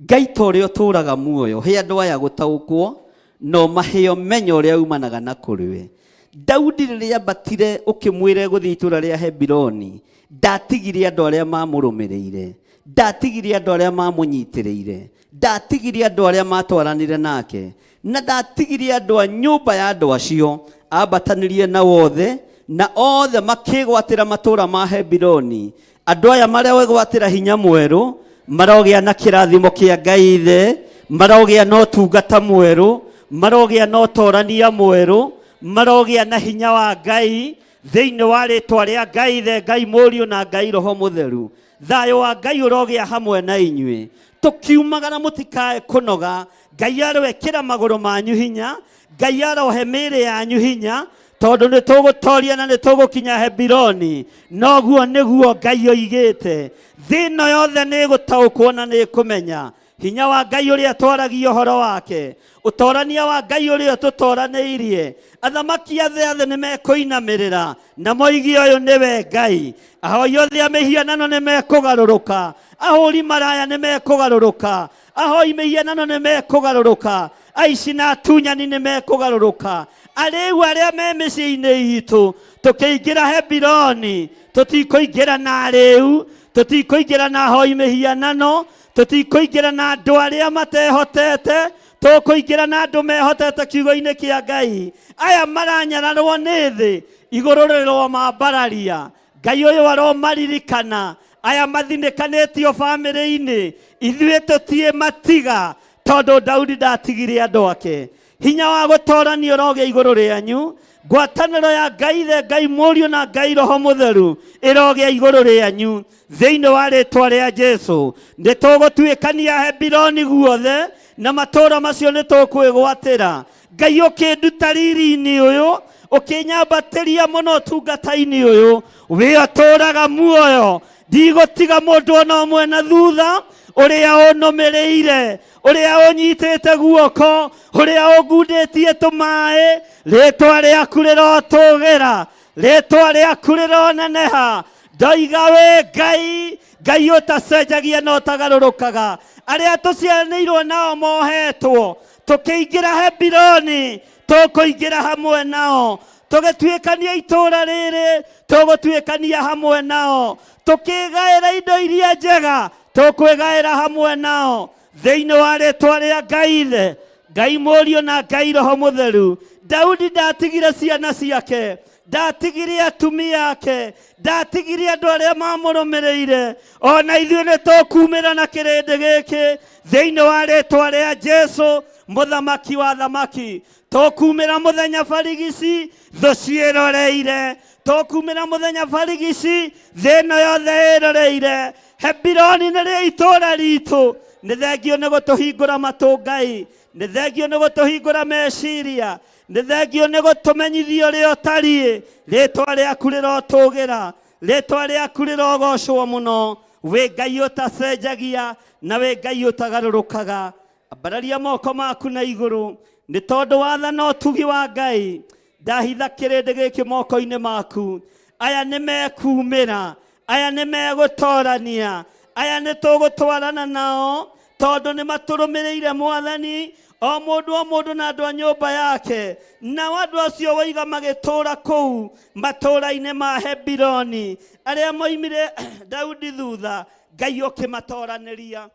Speaker 4: Ngai ta ũrĩa ũtũũraga muoyo, he andũ aya gũtaũkwo, no maheo menya ũrĩa umanaga na kũrĩwe. Daudi rĩrĩa ambatire ũkĩmwĩra gũthiĩ itũũra rĩa Hebironi, ndatigire andũ arĩa mamũrũmĩrĩire, ndatigire andũ arĩa mamũnyitĩrĩire, ndatigire andũ arĩa matwaranire nake, na ndatigire andũ a nyũmba ya andũ acio. Ambatanĩrie na wothe, na othe makĩgwatĩra matũũra ma Hebironi. Andũ aya marĩa wegwatĩra hinya mwerũ marogĩa na kĩrathimo kĩa Ngai Ithe, marogĩa na ũtungata mwerũ, marogĩa na ũtorania mwerũ, marogĩa na hinya wa Ngai thĩinĩ wa rĩtwa rĩa Ngai Ithe, Ngai Mũriũ na Ngai Roho Mũtheru. Thayũ wa Ngai ũrogĩa hamwe na inyuĩ. Tũkiumagara mũtikae kũnoga. Ngai arowekĩra magũrũ manyu hinya, Ngai arohe mĩĩrĩ yanyu hinya, tondũ nĩ tũgũtoria na nĩ tũgũkinya Hebironi. Noguo nĩguo Ngai oigĩte. Thĩno yothe nĩ gũtaũkwo na nĩ kũmenya hinya wa Ngai ũrĩa twaragia ũhoro wake, ũtorania wa Ngai ũrĩa tũtoranĩirie. Athamaki othe nĩ mekũinamĩrĩra na moigi ũyũ nĩwe Ngai. Ahoi othe a mĩhianano nĩ mekũgarũrũka, ahũri maraya nĩ mekũgarũrũka, ahoi mĩhianano nĩ mekũgarũrũka, aici na atunyani nĩ mekũgarũrũka. Arĩu arĩa me mĩciĩ-inĩ itũ tũkĩingĩra Hebironi, tũtikũingĩra na arĩu, tũtikũingĩra na ahoi mĩhianano, tũtikũingĩra na andũ arĩa matehotete, tũkũingĩra na andũ mehotete kiugo-inĩ kĩa Ngai. Aya maranyararwo nĩ thĩ igũrũ rĩrwo mambararia. Ngai ũyũ aromaririkana. Aya mathinĩkanĩtio bamĩrĩ-inĩ, ithuĩ tũtiĩ matiga, tondũ Daudi ndatigire andũ ake. Hinya wa gũtorania ũrogĩa igũrũ rĩanyu. Ngwatanĩro ya Ngai Ithe, Ngai Mũriũ na Ngai Roho Mũtheru ĩrogĩa igũrũ rĩanyu thĩinĩ wa rĩtwa rĩa Jesũ. Nĩ tũgũtuĩkania Hebironi guothe, na matũũra macio nĩ tũkwĩgwatĩra. Ngai ũkĩnduta riri-inĩ ũyũ, ũkĩnyambatĩria mũno ũtungata-inĩ ũyũ, we ũtũũraga muoyo. Ndigũtiga mũndũ ona ũmwe na thutha, ũrĩa ũnũmĩrĩire, ũrĩa ũnyitĩte guoko, ũrĩa ũngundĩtie tũmaĩ. Rĩtwa rĩaku rĩrotũgĩra, rĩtwa rĩaku rĩroneneha. Ndoiga we Ngai, Ngai ũtacenjagia na ũtagarũrũkaga. Arĩa tũciaranĩirwo nao mohetwo, tũkĩingĩra Hebironi, tũkũingĩra hamwe nao.
Speaker 6: tũgĩtuĩkania itũũra rĩrĩ tũgũtuĩkania hamwe nao, tũkĩgaĩra indo iria njega tũkwĩgaĩra hamwe nao thĩinĩ wa rĩĩtwa rĩa Ngai Ithe, Ngai Mũriũ na Ngai Roho Mũtheru. Daudi ndatigire ciana ciake, ndatigire atumia ake, ndatigire andũ arĩa mamũrũmĩrĩire. Ona ithuĩ nĩ tũkumĩra na kĩrĩndĩ gĩkĩ thĩinĩ wa rĩĩtwa rĩa Jesũ mũthamaki wa thamaki. Tũkumĩra mũthenya barigici thũ ciĩroreire, tũkumĩra mũthenya barigici thĩ ĩno yothe ĩroreire. Hebironi nĩrĩo itũũra ritũ. Nĩ thengio nĩ gũtũhingũra matũ Ngai, nĩ thengio nĩ gũtũhingũra meciria, nĩ thengio nĩ gũtũmenyithia ũrĩa ũtariĩ. Rĩĩtwa rĩaku rĩrotũgĩra, rĩĩtwa rĩaku rĩrogocwo mũno. Wĩ Ngai ũtacenjagia na wĩ Ngai ũtagarũrũkaga. Ambararia moko maku na igũrũ nĩ tondũ wathana ũtugi wa Ngai. Ndahitha kĩrĩndĩ gĩkĩ moko-inĩ maku. Aya nĩ mekumĩra, aya nĩ megũtorania, aya nĩ tũgũtwarana nao tondũ nĩ matũrũmĩrĩire Mwathani, o mũndũ na andũ a nyũmba yake. Nao andũ acio waiga magĩtũũra kũu matũũra-inĩ ma Hebironi, arĩa moimire Daudi thutha, Ngai ũkĩmatoranĩria.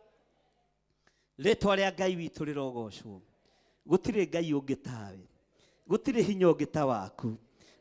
Speaker 6: Rĩĩtwa rĩa Ngai witũ rĩrogocwo. Gũtirĩ Ngai ũngĩ tawe, gũtirĩ hinya ũngĩ ta waku,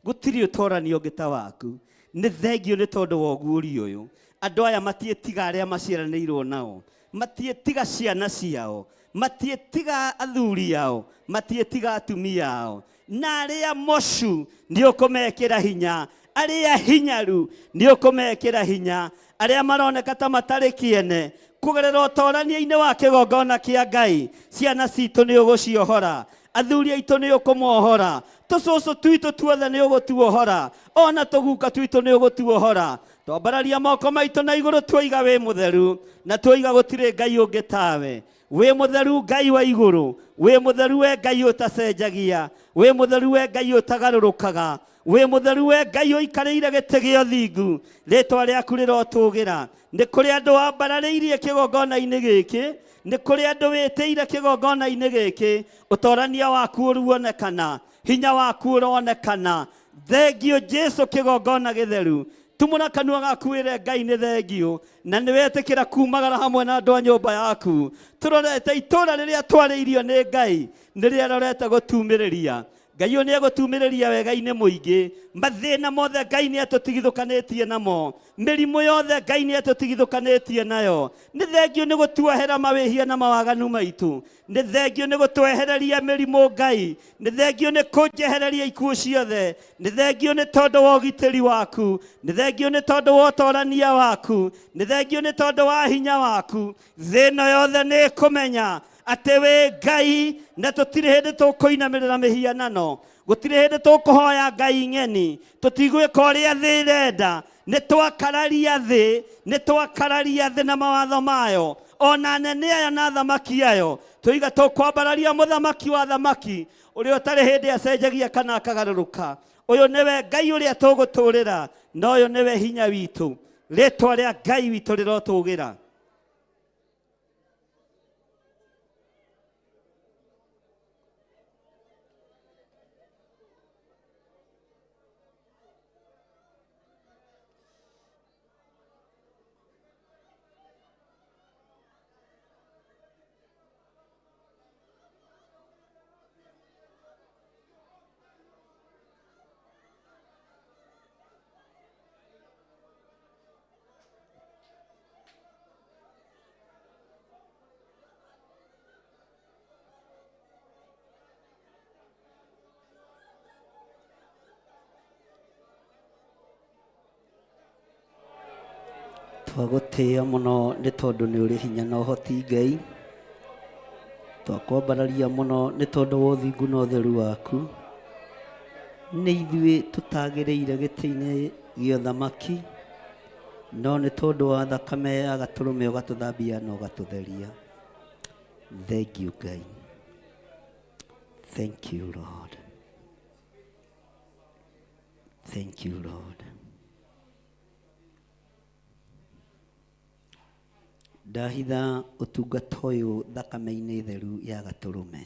Speaker 6: gũtirĩ ũtoranio ũngĩ ta waku. Nĩ thengio nĩ tondũ wa ũguũri ũyũ. Andũ aya matiĩtiga arĩa maciaranĩirwo nao, matiĩtiga ciana ciao, matiĩtiga athuri ao, matiĩtiga atumia ao. Na arĩa mocu nĩ ũkũmekĩra hinya, arĩa hinyaru nĩ ũkũmekĩra hinya, arĩa maroneka ta matarĩ kĩene kũgerera ũtorania-inĩ wa kĩgongona kĩa Ngai. Ciana citũ nĩ ũgũciohora, athuri aitũ nĩ ũkũmohora, tũcũcũ twitũ tuothe nĩ ũgũtuohora, ona tũguka twitũ nĩ ũgũtuohora. Twambararia moko maitũ na igũrũ tuoiga wĩ mũtheru, na tuoiga gũtirĩ Ngai ũngĩ tawe. Wĩ mũtheru Ngai wa igũrũ, wĩ mũtheru we Ngai ũtacenjagia, wĩ mũtheru we Ngai ũtagarũrũkaga, wĩ mũtheru we Ngai ũikarĩire gĩtĩ gĩa ũthingu. Rĩĩtwa rĩaku rĩrotũgĩra. Nĩ kũrĩ andũ wambararĩirie kĩgongona-inĩ gĩkĩ, nĩ kũrĩ andũ wĩtĩire kĩgongona-inĩ gĩkĩ. Ũtorania waku ũruonekana, hinya waku ũronekana. Thengio Jesũ kĩgongona gĩtheru. Tumũra kanua gaku wĩre Ngai nĩ thengio, na nĩ wetĩkĩra kumagara hamwe na andũ a nyũmba yaku. Tũrorete itũũra rĩrĩa twarĩirio nĩ Ngai nĩ rĩarorete gũtumĩrĩria. Ngai ũyũ nĩ egũtumĩrĩria wega-inĩ mũingĩ. Mathĩna mothe Ngai nĩ etũtigithũkanĩtie namo, mĩrimũ yothe Ngai nĩ etũtigithũkanĩtie nayo. Nĩ thengio nĩ gũtuohera mawĩhia na mawaganu maitũ. Nĩ thengio nĩ gũtwehereria mĩrimũ Ngai. Nĩ thengio nĩ kũnjehereria ikuũ ciothe. Nĩ thengio nĩ tondũ wa ũgitĩri waku. Nĩ thengio nĩ tondũ wa ũtorania waku. Nĩ thengio nĩ tondũ wa hinya waku. Thĩ ĩno yothe nĩ ĩkũmenya atĩ wĩ Ngai, na tũtirĩ hĩndĩ tũkũinamĩrĩra mĩhianano, gũtirĩ hĩndĩ tũkũhoya ngai ng'eni, tũtigwĩka ũrĩa thĩ ĩrenda. Nĩ twakararia thĩ na mawatho mayo, ona anene aya na thamaki ayo. Tũiga tũkwambararia mũthamaki wa thamaki, ũrĩa ũtarĩ hĩndĩ acenjagia kana akagarũrũka. Ũyũ nĩwe Ngai ũrĩa tũgũtũũrĩra, na ũyũ nĩwe hinya witũ. Rĩĩtwa rĩa Ngai witũ rĩrotũũgĩra.
Speaker 4: Twagũtĩĩa mũno nĩ tondũ nĩ ũrĩ hinya na ũhoti Ngai. Twakwambararia mũno nĩ tondũ wa ũthingu na ũtheru waku. Nĩ ithuĩ tũtagĩrĩire gĩtĩ-inĩ gĩa ũthamaki, no nĩ tondũ wa thakame ya Gatũrũme ũgatũthambia na ũgatũtheria. Thank you Ngai. Thank you Lord. Thank you Lord. Ndahitha ũtungata ũyũ thakame-inĩ theru ya Gatũrũme.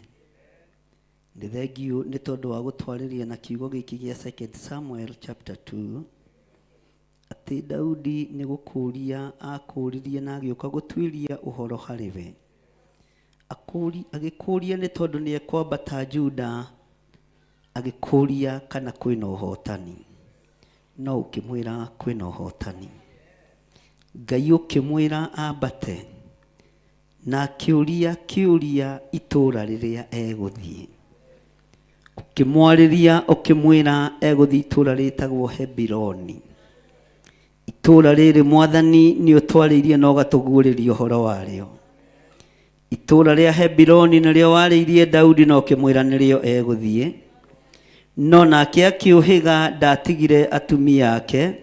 Speaker 4: Nĩ thengio nĩ tondũ wa gũtwarĩria na kiugo gĩkĩ gĩa 2 Samuel chapter 2 atĩ Daudi nĩ gũkũria akũririe na agĩũka gũtuĩria ũhoro harĩ we. Agĩkũria nĩ tondũ nĩ ekwambata Juda, agĩkũria kana kwĩna ũhotani. No ũkĩmwĩra kwĩna ũhotani, Ngai ũkĩmwĩra ambate na kĩũria itũũra rĩrĩa egũthiĩ. Ũkĩmwarĩria ũkĩmwĩra egũthiĩ itũũra rĩtagwo Hebironi. Itũũra rĩrĩ Mwathani nĩ ũtwarĩirie na ũgatũguũrĩria ũhoro warĩo. Itũũra rĩa Hebironi nĩrĩo warĩirie Daudi na ũkĩmwĩra nĩrĩo egũthiĩ. No nake akĩũhĩga, ndatigire atumia ake,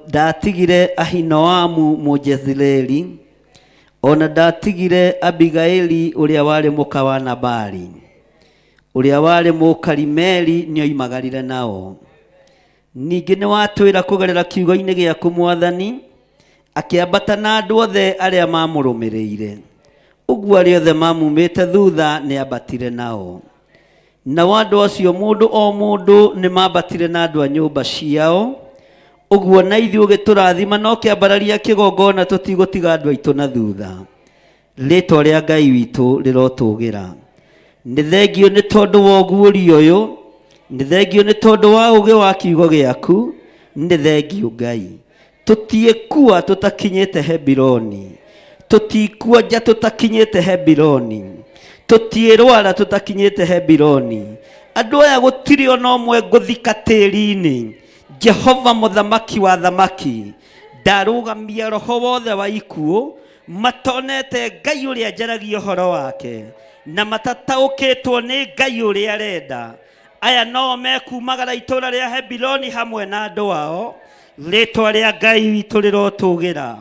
Speaker 4: ndatigire Ahinoamu Mũjezireli, ona ndatigire Abigaili ũrĩa warĩ mũka wa Nabali, ũrĩa warĩ Mũkarimeli, nĩoimagarire nao. Ningĩ nĩ watwĩra kũgerera kiugo-inĩ gĩaku Mwathani, akĩambata na andũ othe arĩa mamũrũmĩrĩire. Ũguo arĩa othe mamumĩte thutha nĩ ambatire nao. Na andũ acio mũndũ o mũndũ nĩ mambatire na andũ a nyũmba ciao. Ũguo na ithuĩ ũgĩtũrathima na ũkĩambararia kĩgongona, tũtigũtiga andũ aitũ na thutha. Rĩĩtwa rĩa Ngai witũ rĩrotũgĩra. Nĩ thengio nĩ tondũ wa ũguũrio ũyũ, nĩ thengio nĩ tondũ wa ũũgĩ wa kiugo gĩaku, nĩ thengio Ngai. Tũtiĩkua tũtakinyĩte Hebironi, tũtikua nja tũtakinyĩte Hebironi, tũtiĩrwara tũtakinyĩte Hebironi. Andũ aya gũtirĩ ona ũmwe ngũthika tĩĩri-inĩ. Jehova mũthamaki wa thamaki, ndarũgamia roho wothe wa ikuũ, matonete Ngai ũrĩa njaragia ũhoro wake, na matataũkĩtwo nĩ Ngai ũrĩa arenda. Aya no mekumagara itũũra rĩa Hebironi hamwe na andũ ao. Rĩĩtwa rĩa Ngai witũ rĩrotũgĩra.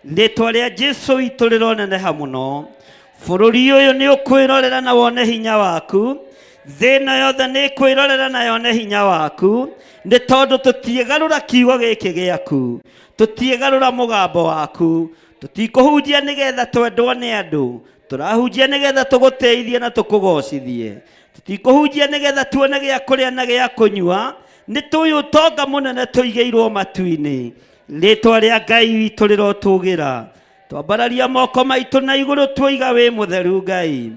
Speaker 4: Rĩĩtwa rĩa Jesũ witũ rĩroneneha mũno. Bũrũri ũyũ nĩ ũkwĩrorera na wone hinya waku. Thĩna yothe nĩ kwĩrorera na yone hinya waku. Nĩ tondũ tũtiĩgarũra kiugo gĩkĩ gĩaku, tũtiĩgarũra mũgambo waku. Tũtikũhunjia nĩgetha twendwo nĩ andũ, tũrahunjia nĩgetha tũgũteithie na tũkũgocithie. Tũtikũhunjia nĩgetha tuone gĩa kũrĩa na gĩa kũnyua. Nĩ tũĩ ũtonga mũnene tũigĩirwo matu-inĩ. Rĩĩtwa rĩa Ngai witũ rĩrotũgĩra. Twambararia moko maitũ na igũrũ, tuoiga wĩ mũtheru Ngai,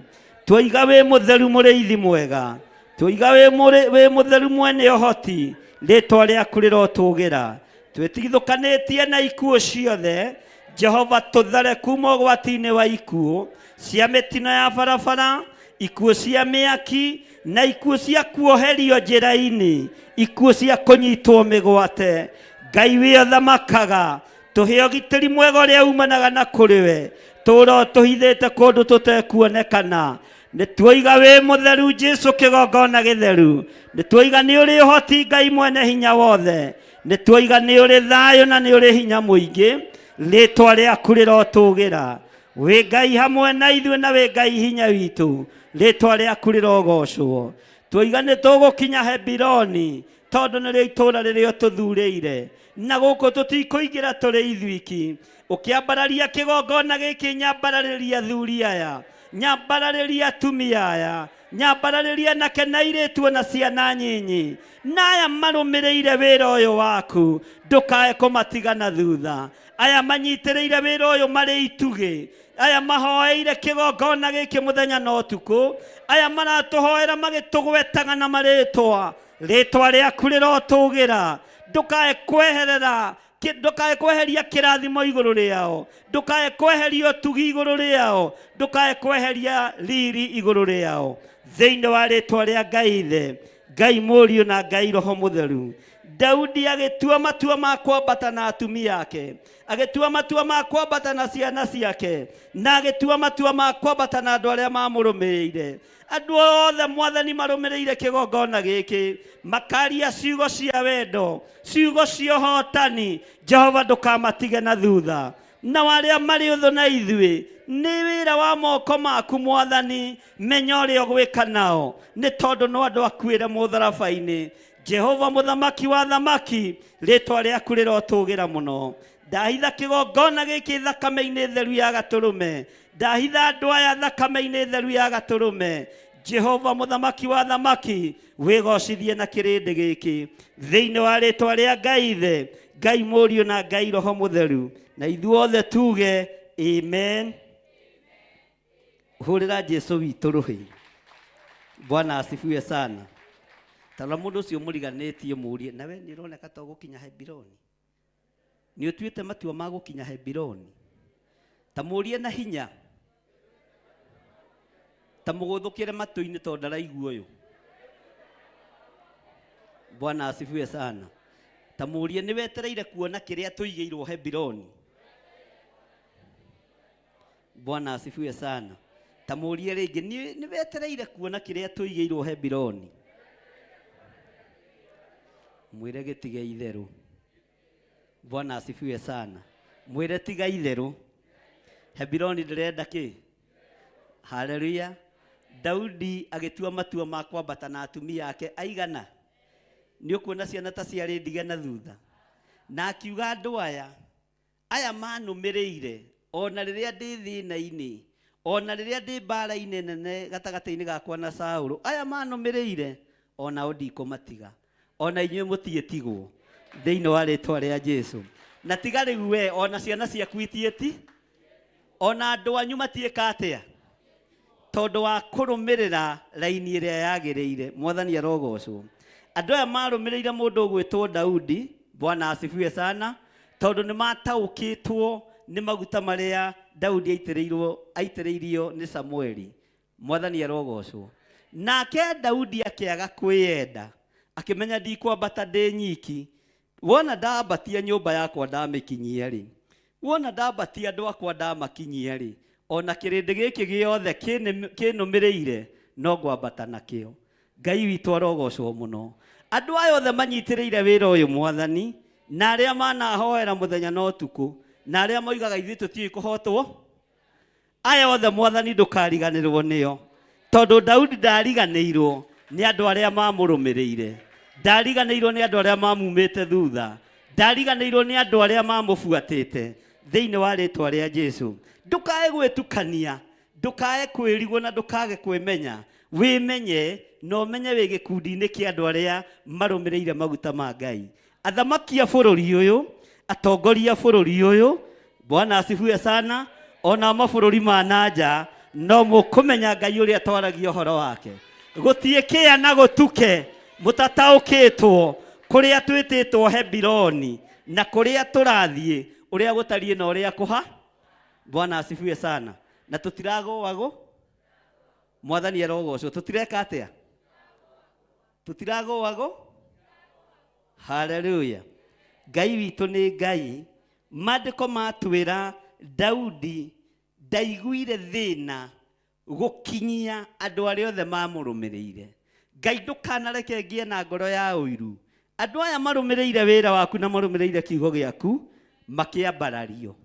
Speaker 4: tuoiga wĩ mũtheru mũrĩithi mwega, tuoiga wĩ mũtheru mwene ũhoti. Rĩĩtwa rĩaku rĩrotũgĩra. Twĩtigithũkanĩtie na ikuũ ciothe, Jehova tũthare kuma ũgwati-inĩ wa ikuũ cia mĩtino ya barabara, ikuũ cia mĩaki, na ikuũ cia kuoherio njĩra-inĩ, ikuũ cia kũnyitwo mĩgwate. Ngai wĩ ũthamakaga, tũhe ũgitĩri mwega ũrĩa umanaga na kũrĩ we. Tũũra tũhithĩte kũndũ tũtekuonekana. Nĩ tuoiga wĩ mũtheru Jesũ, kĩgongona gĩtheru. Nĩ tuoiga nĩ ũrĩ ũhoti Ngai mwene hinya wothe. Nĩ tuoiga nĩ ũrĩ thayũ na nĩ ũrĩ hinya mũingĩ. Rĩĩtwa rĩaku rĩrotũgĩra. Wĩ Ngai hamwe na ithuĩ na wĩ Ngai hinya witũ. Rĩĩtwa rĩaku rĩrogocwo. Tuoiga nĩ tũgũkinya Hebironi, tondũ nĩrĩo itũũra rĩrĩa tũthurĩire. Na gũkũ tũtikũingĩra tũrĩ ithuiki. Ũkĩambararia kĩgongona gĩkĩ, nyambararĩria athuri aya, nyambararĩria atumia aya, nyambararĩria anake na airĩtu na ciana nyinyi, na aya marũmĩrĩire wĩra ũyũ waku, ndũkae kũmatiga na thutha. Aya manyitĩrĩire wĩra ũyũ marĩ itugĩ, aya mahoeire kĩgongona gĩkĩ mũthenya na ũtukũ, aya maratũhoera magĩtũgwetaga na marĩtwa. Rĩĩtwa rĩaku rĩrotũgĩra. Ndũkae kweherera, ndũkae kweheria kĩrathimo igũrũ rĩao, ndũkae kweheria ũtugi igũrũ rĩao, ndũkae kweheria riri igũrũ rĩao. Thĩinĩ wa rĩĩtwa rĩa Ngai Ithe, Ngai Mũriũ na Ngai Roho Mũtheru. Daudi agĩtua matua ma kwambata na atumia ake, agĩtua matua ma kwambata na ciana ciake, na agĩtua matua ma kwambata na andũ arĩa mamũrũmĩrĩire. Andũ othe Mwathani marũmĩrĩire kĩgongona gĩkĩ, makaria ciugo cia wendo, ciugo cia ũhotani. Jehova ndũkamatige na thutha. Na arĩa marĩ ũthũ na ithuĩ, nĩ wĩra wa moko maku Mwathani, menya ũrĩa ũgwĩka nao, nĩ tondũ no andũ akuĩre mũtharaba-inĩ. Jehova mũthamaki wa thamaki, rĩĩtwa rĩaku rĩrotũgĩra mũno. Ndahitha kĩgongona gĩkĩ thakame-inĩ theru ya Gatũrũme, ndahitha andũ aya thakame-inĩ theru ya Gatũrũme.
Speaker 6: Jehova muthamaki wa thamaki wigocithie na kirindi giki thiini wa ritwa ria Ngai Ithe, Ngai Mũriũ na Ngai Roho Mũtheru, na ithuothe tuge amen. Hurira Jesu witũ rũhĩ. Bwana asifiwe sana. Tara mũndũ ũcio mũriganĩtie mũrie, nawe nĩ ũroneka ta ũgũkinya Hebironi? Nĩ ũtuĩte matua ma gũkinya Hebironi? Ta mũrie na hinya. Ta mũgũthũkĩre matũ-inĩ tondũ ndaraigua ũyũ. Bwana asifiwe sana. Ta mũrie nĩ wetereire kuona kĩrĩa tũigĩirwo Hebironi? Bwana asifiwe sana. Ta mũrie rĩngĩ nĩ wetereire kuona kĩrĩa tũigĩirwo Hebironi? Mwĩre gĩtige itherũ. Bwana asifiwe sana. Mwĩre tiga itherũ. Hebironi ndĩrenda kĩ? Haleluya. Daudi agĩtua matua ma kwambata na atumia yake aigana. Nĩ ũkuona ciana ta ciarĩ ndige na thutha. Na akiuga andũ aya manũmĩrĩire ona rĩrĩa ndĩ thĩna-inĩ, ona rĩrĩa ndĩ mbara-inĩ nene gatagatĩ-inĩ gakwa na Saũlũ, aya manũmĩrĩire ona ndikũmatiga, ona inyuĩ mũtiĩtigwo thĩinĩ wa rĩtwa rĩa Jesu. Na tiga rĩu we ona ciana ciaku itiĩti, ona andũ anyu matiĩka atĩa, tondũ wa kũrũmĩrĩra raini ĩrĩa yagĩrĩire. Mwathani arogocwo. Andũ aya marũmĩrĩire mũndũ ũgwĩtwo Daudi, Bwana asifiwe sana, tondũ nĩ mataũkĩtwo nĩ maguta marĩa Daudi aitĩrĩirio nĩ Samueli. Mwathani arogocwo. Nake Daudi akĩaga kwĩyenda, akĩmenya ndikwambata ndĩ nyiki. Wona ndambatia nyũmba yakwa ndamĩkinyia rĩ, wona ndambatia andũ akwa ndamakinyia rĩ, ona kĩrĩndĩ gĩkĩ gĩothe kĩnũmĩrĩire no ngwambata nakĩo. Ngai witũ arogocwo mũno. Andũ aya othe manyitĩrĩire wĩra ũyũ Mwathani, na arĩa manahoera mũthenya na ũtukũ, na arĩa moigaga ithuĩ tũtiũĩ kũhotwo, aya othe Mwathani ndũkariganĩrwo nĩo, tondũ Daudi ndariganĩirwo nĩ andũ arĩa mamũrũmĩrĩire, ndariganĩirwo nĩ andũ arĩa mamumĩte thutha, ndariganĩirwo nĩ andũ arĩa mamũbuatĩte thĩinĩ wa rĩtwa rĩa Jesu. Ndũkae gwĩtukania, ndũkae kwĩrigwo na ndũkage kwĩmenya. Wĩmenye na ũmenye wĩ gĩkundi-inĩ kĩa andũ arĩa marũmĩrĩire maguta ma Ngai. Athamaki a bũrũri ũyũ, atongoria bũrũri ũyũ, Bwana asifiwe sana, ona mabũrũri ma nanja, no mũkũmenya Ngai ũrĩa twaragia ũhoro wake. Gũtiĩkĩa na gũtuke, mũtataũkĩtwo kũrĩa twĩtĩtwo Hebironi na kũrĩa tũrathiĩ, ũrĩa gũtariĩ na ũrĩa kũha. Bwana asifiwe sana. Na tũtiragũagũ. Mwathani arogocwo. Tũtireka atĩa? Tũtiragũagũ. Haleluya. Ngai witũ nĩ Ngai. Maandĩko matwĩra Daudi ndaiguire thĩna gũkinyia andũ arĩa othe mamũrũmĩrĩire. Ngai ndũkanareke ngĩe na ngoro ya ũiru. Andũ aya marũmĩrĩire wĩra waku na marũmĩrĩire kiugo gĩaku makĩambarario.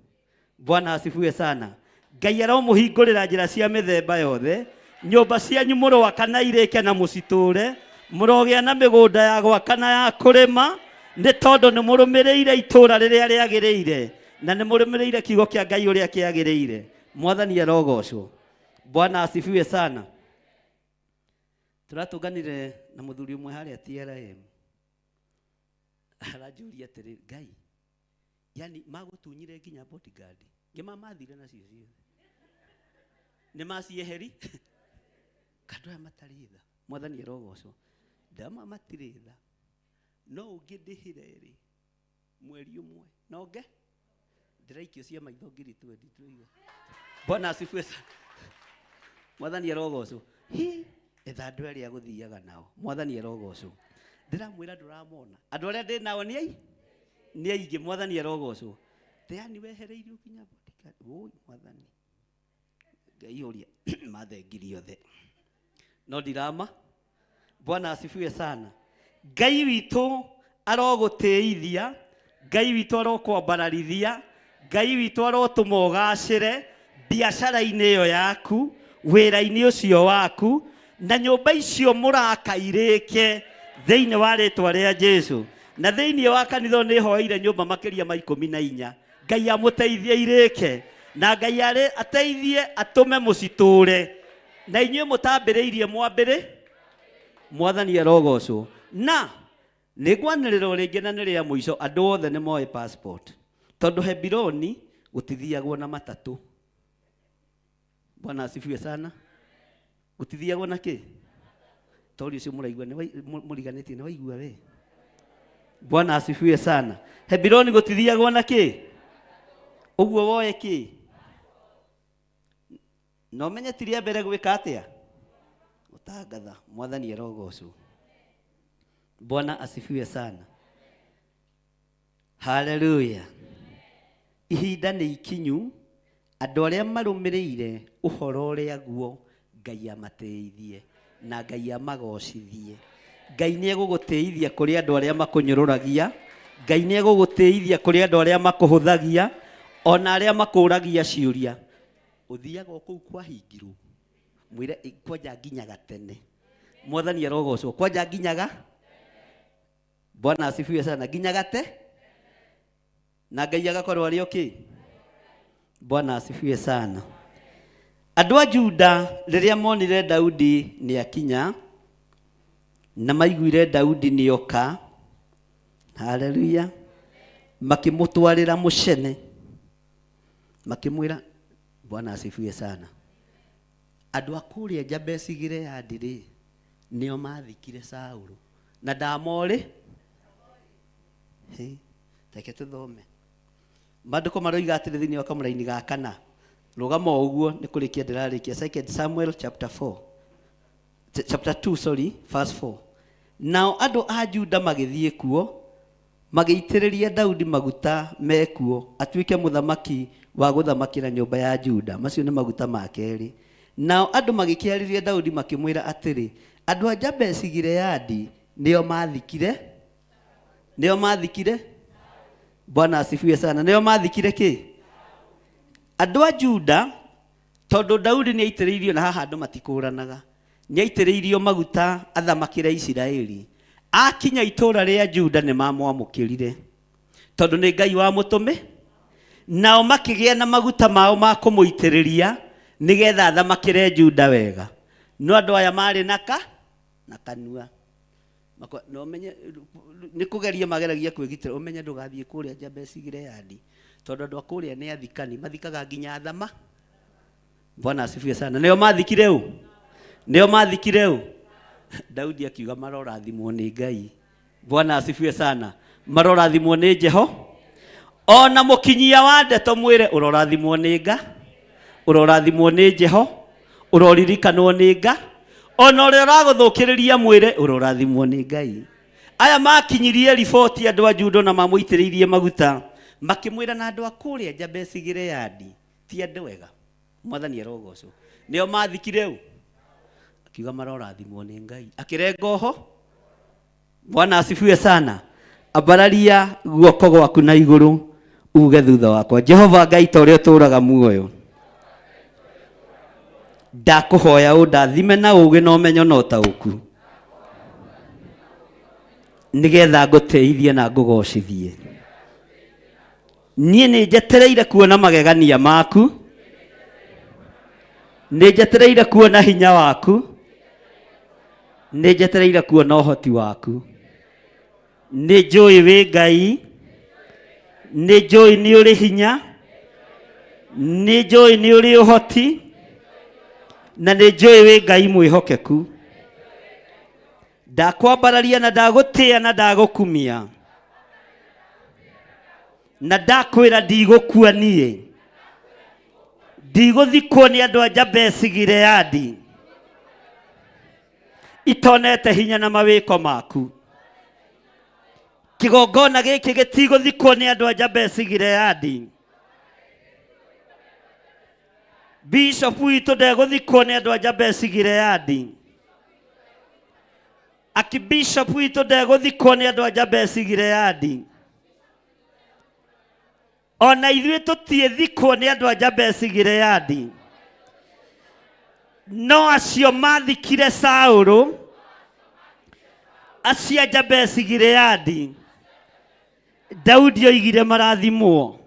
Speaker 6: Bwana asifiwe sana. Ngai aromũhingũrĩra njĩra cia mĩthemba yothe. Nyũmba cianyu mũroaka na irĩke na mũcitũre. Mũrogĩa na mĩgũnda ya gwaka na ya kũrĩma, nĩ tondũ nĩ mũrũmĩrĩire itũũra rĩrĩa rĩagĩrĩire na nĩ mũrũmĩrĩire kiugo kĩa Ngai ũrĩa kĩagĩrĩire. Mwathani arogocwo. Bwana asifiwe sana. Turatũnganire na mũthuri ũmwe harĩa TRM. Aranjũria atĩrĩ, Ngai, yani magũtunyire nginya bodyguard, ngĩmamathire nacio ciothe, nĩ macieheri kandũ aya matarĩ tha. Mwathani arogocwo. Ndama matirĩ tha, no ũngĩndĩhĩre rĩ mweri ũmwe nonge ndĩraikio cia maitho ngiri 20. Bwana asifiwe sana. Mwathani arogocwo. Etha andũ arĩa gũthiaga nao. Mwathani arogocwo. Ndĩramwĩra ndũramona andũ arĩa ndĩ nao nĩ aingĩ. Mwathani arogocwo. Teani wehereirio nginya bodyguard. Oi Mwathani. Ngai ũrĩa mathengirio the. No ndirama. Bwana asifiwe sana. Ngai witũ arogũtĩithia, Ngai witũ arokwambararithia, Ngai witũ arotũma ũgacĩre biacara-inĩ ĩyo yaku, wĩra-inĩ ũcio waku, na nyũmba icio mũraka irĩke thĩinĩ wa rĩtwa rĩa Jesu. Na thĩinĩ wa kanitha nĩ hoeire nyũmba makĩria ma 14. Ngai amũteithie irĩke, na Ngai ateithie atũme mũcitũre na inyuĩ mũtambĩrĩirie mwathani arogocwo. Na nĩngwanĩrĩra rĩngĩ na nĩ rĩa mũico, andũ othe nĩ moĩ passport, tondũ Hebironi gũtithiagwo na matatũ. Bwana asifiwe sana. Gũtithiagwo na kĩ? Tori ũcio mũraigua mũriganĩtie nĩ waigua we. Bwana asifiwe sana. Hebironi gũtithiagwo na kĩ? Ũguo woe kĩ? No menye ti rĩa mbere gwĩka atĩa? Gũtangatha. Mwathani arogocwo. Bwana asifiwe sana. Hallelujah. Ihinda nĩ ikinyu, andũ arĩa marũmĩrĩire ũhoro ũrĩa guo Ngai amateithie na Ngai amagocithie. Ngai nĩ egũgũteithia kũrĩ andũ arĩa makũnyũrũragia, Ngai nĩ egũgũteithia kũrĩ andũ arĩa makũhũthagia, ona arĩa makũragia ciũria. Ũthiaga kũu kwahingirwo, mwĩre kwanja nginyaga tene. Mwathani arogocwo. Kwanja nginyaga. Bwana asifiwe sana. Nginyaga te na Ngai agakorwo arĩ okay. Bwana asifiwe sana. Andũ a Juda rĩrĩa monire Daudi nĩ akinya na maiguire Daudi nĩ oka, haleluya, makĩmũtwarĩra mũcene, makĩmwĩra, Bwana asifiwe sana, andũ a kũrĩa Jabesi Gileadi rĩ nĩo mathikire Saũlũ na ndamorĩ. Reke tũthome maandĩko maroiga atĩrĩ thĩinĩ wa kamũra-inĩ ga kana. Rũgama ũguo nĩ kũrĩkia ndĩrarĩkia. 2 Samuel chapter 2 verse 4. Nao andũ a Juda magĩthiĩ kuo, magĩitĩrĩria Daudi maguta mekuo atuĩke mũthamaki wa gũthamakĩra nyũmba ya Juda. Macio nĩ maguta ma kerĩ. Nao andũ magĩkĩarĩria Daudi makĩmwĩra atĩrĩ, andũ a Jabesi Gileadi nĩo mathikire. Bwana asifiwe sana. Nĩo mathikire kĩ? Andũ a Juda, tondũ Daudi nĩ aitĩrĩirio, na haha andũ matikũranaga, nĩ aitĩrĩirio maguta athamakĩre Isiraeli. Akinya itũũra rĩa Juda nĩ mamwamũkĩrire, tondũ nĩ Ngai wa mũtũme, nao makĩgĩa na maguta mao ma kũmũitĩrĩria nĩgetha athamakĩre Juda wega. No andũ aya marĩ na kanua. No menye nĩ kũgeria mageragia kwĩgitĩra, ũmenye ndũgathiĩ kũrĩa Jabesi Gileadi, tondũ andũ a kũrĩa nĩ athikani, mathikaga nginya thama. Bwana asifiwe sana. Nĩo mathikire ũ? Daudi akiuga marorathimwo nĩ Ngai. Bwana asifiwe sana. Marorathimwo nĩ Jeho. Ona mũkinyia wa ndeto mwĩre ũrorathimwo nĩ Nga, ũrorathimwo nĩ Jeho, ũroririkanwo nĩ Nga. Ona ũrĩa ũragũthũkĩrĩria mwĩre ũrorathimwo nĩ Ngai. Aya makinyirie riboti andũ a Juda na mamũitĩrĩirie maguta, makĩmwĩra na andũ a kũrĩa Jabesi Gileadi ti andũ wega. Mwathani arogocwo. Nĩo mathikire ũ? Akiuga marorathimwo nĩ Ngai. Akĩrenga oho. Bwana asifiwe sana. Ambararia guoko gwaku na igũrũ uge thutha wakwa, Jehova Ngai ta ũrĩa ũtũũraga muoyo, ndakũhoya ũndathime na ũgĩ na ũmenyo na ũtaũku, nĩgetha ngũteithie na ngũgocithie. Niĩ nĩ njetereire kuona magegania maku, nĩ njetereire kuona hinya waku, nĩ njetereire kuona ũhoti waku. Nĩ njũĩ wĩ Ngai, nĩ njũĩ nĩ ũrĩ hinya, nĩ njũĩ nĩ ũrĩ ũhoti, na nĩ njũĩ wĩ Ngai mwĩhokeku. Ndakwambararia na ndagũtĩa na ndagũkumia, na ndakwĩra ndigũkua niĩ, ndigũthikwo nĩ andũ a Jabesi Gileadi itonete hinya na mawĩko maku. Kĩgongona gĩkĩ gĩtigũthikwo nĩ andũ a Jabesi Gileadi. Bishop witũ ndegũthikwo nĩ andũ a Jabesi Gileadi. Bishop witũ ndegũthikwo nĩ andũ a Jabesi Gileadi. Ona ithuĩ tũtiĩthikwo nĩ andũ a Jabesi Gileadi. No acio mathikire Saũlũ, acia Jabesi Gileadi, Daudi oigire marathimwo,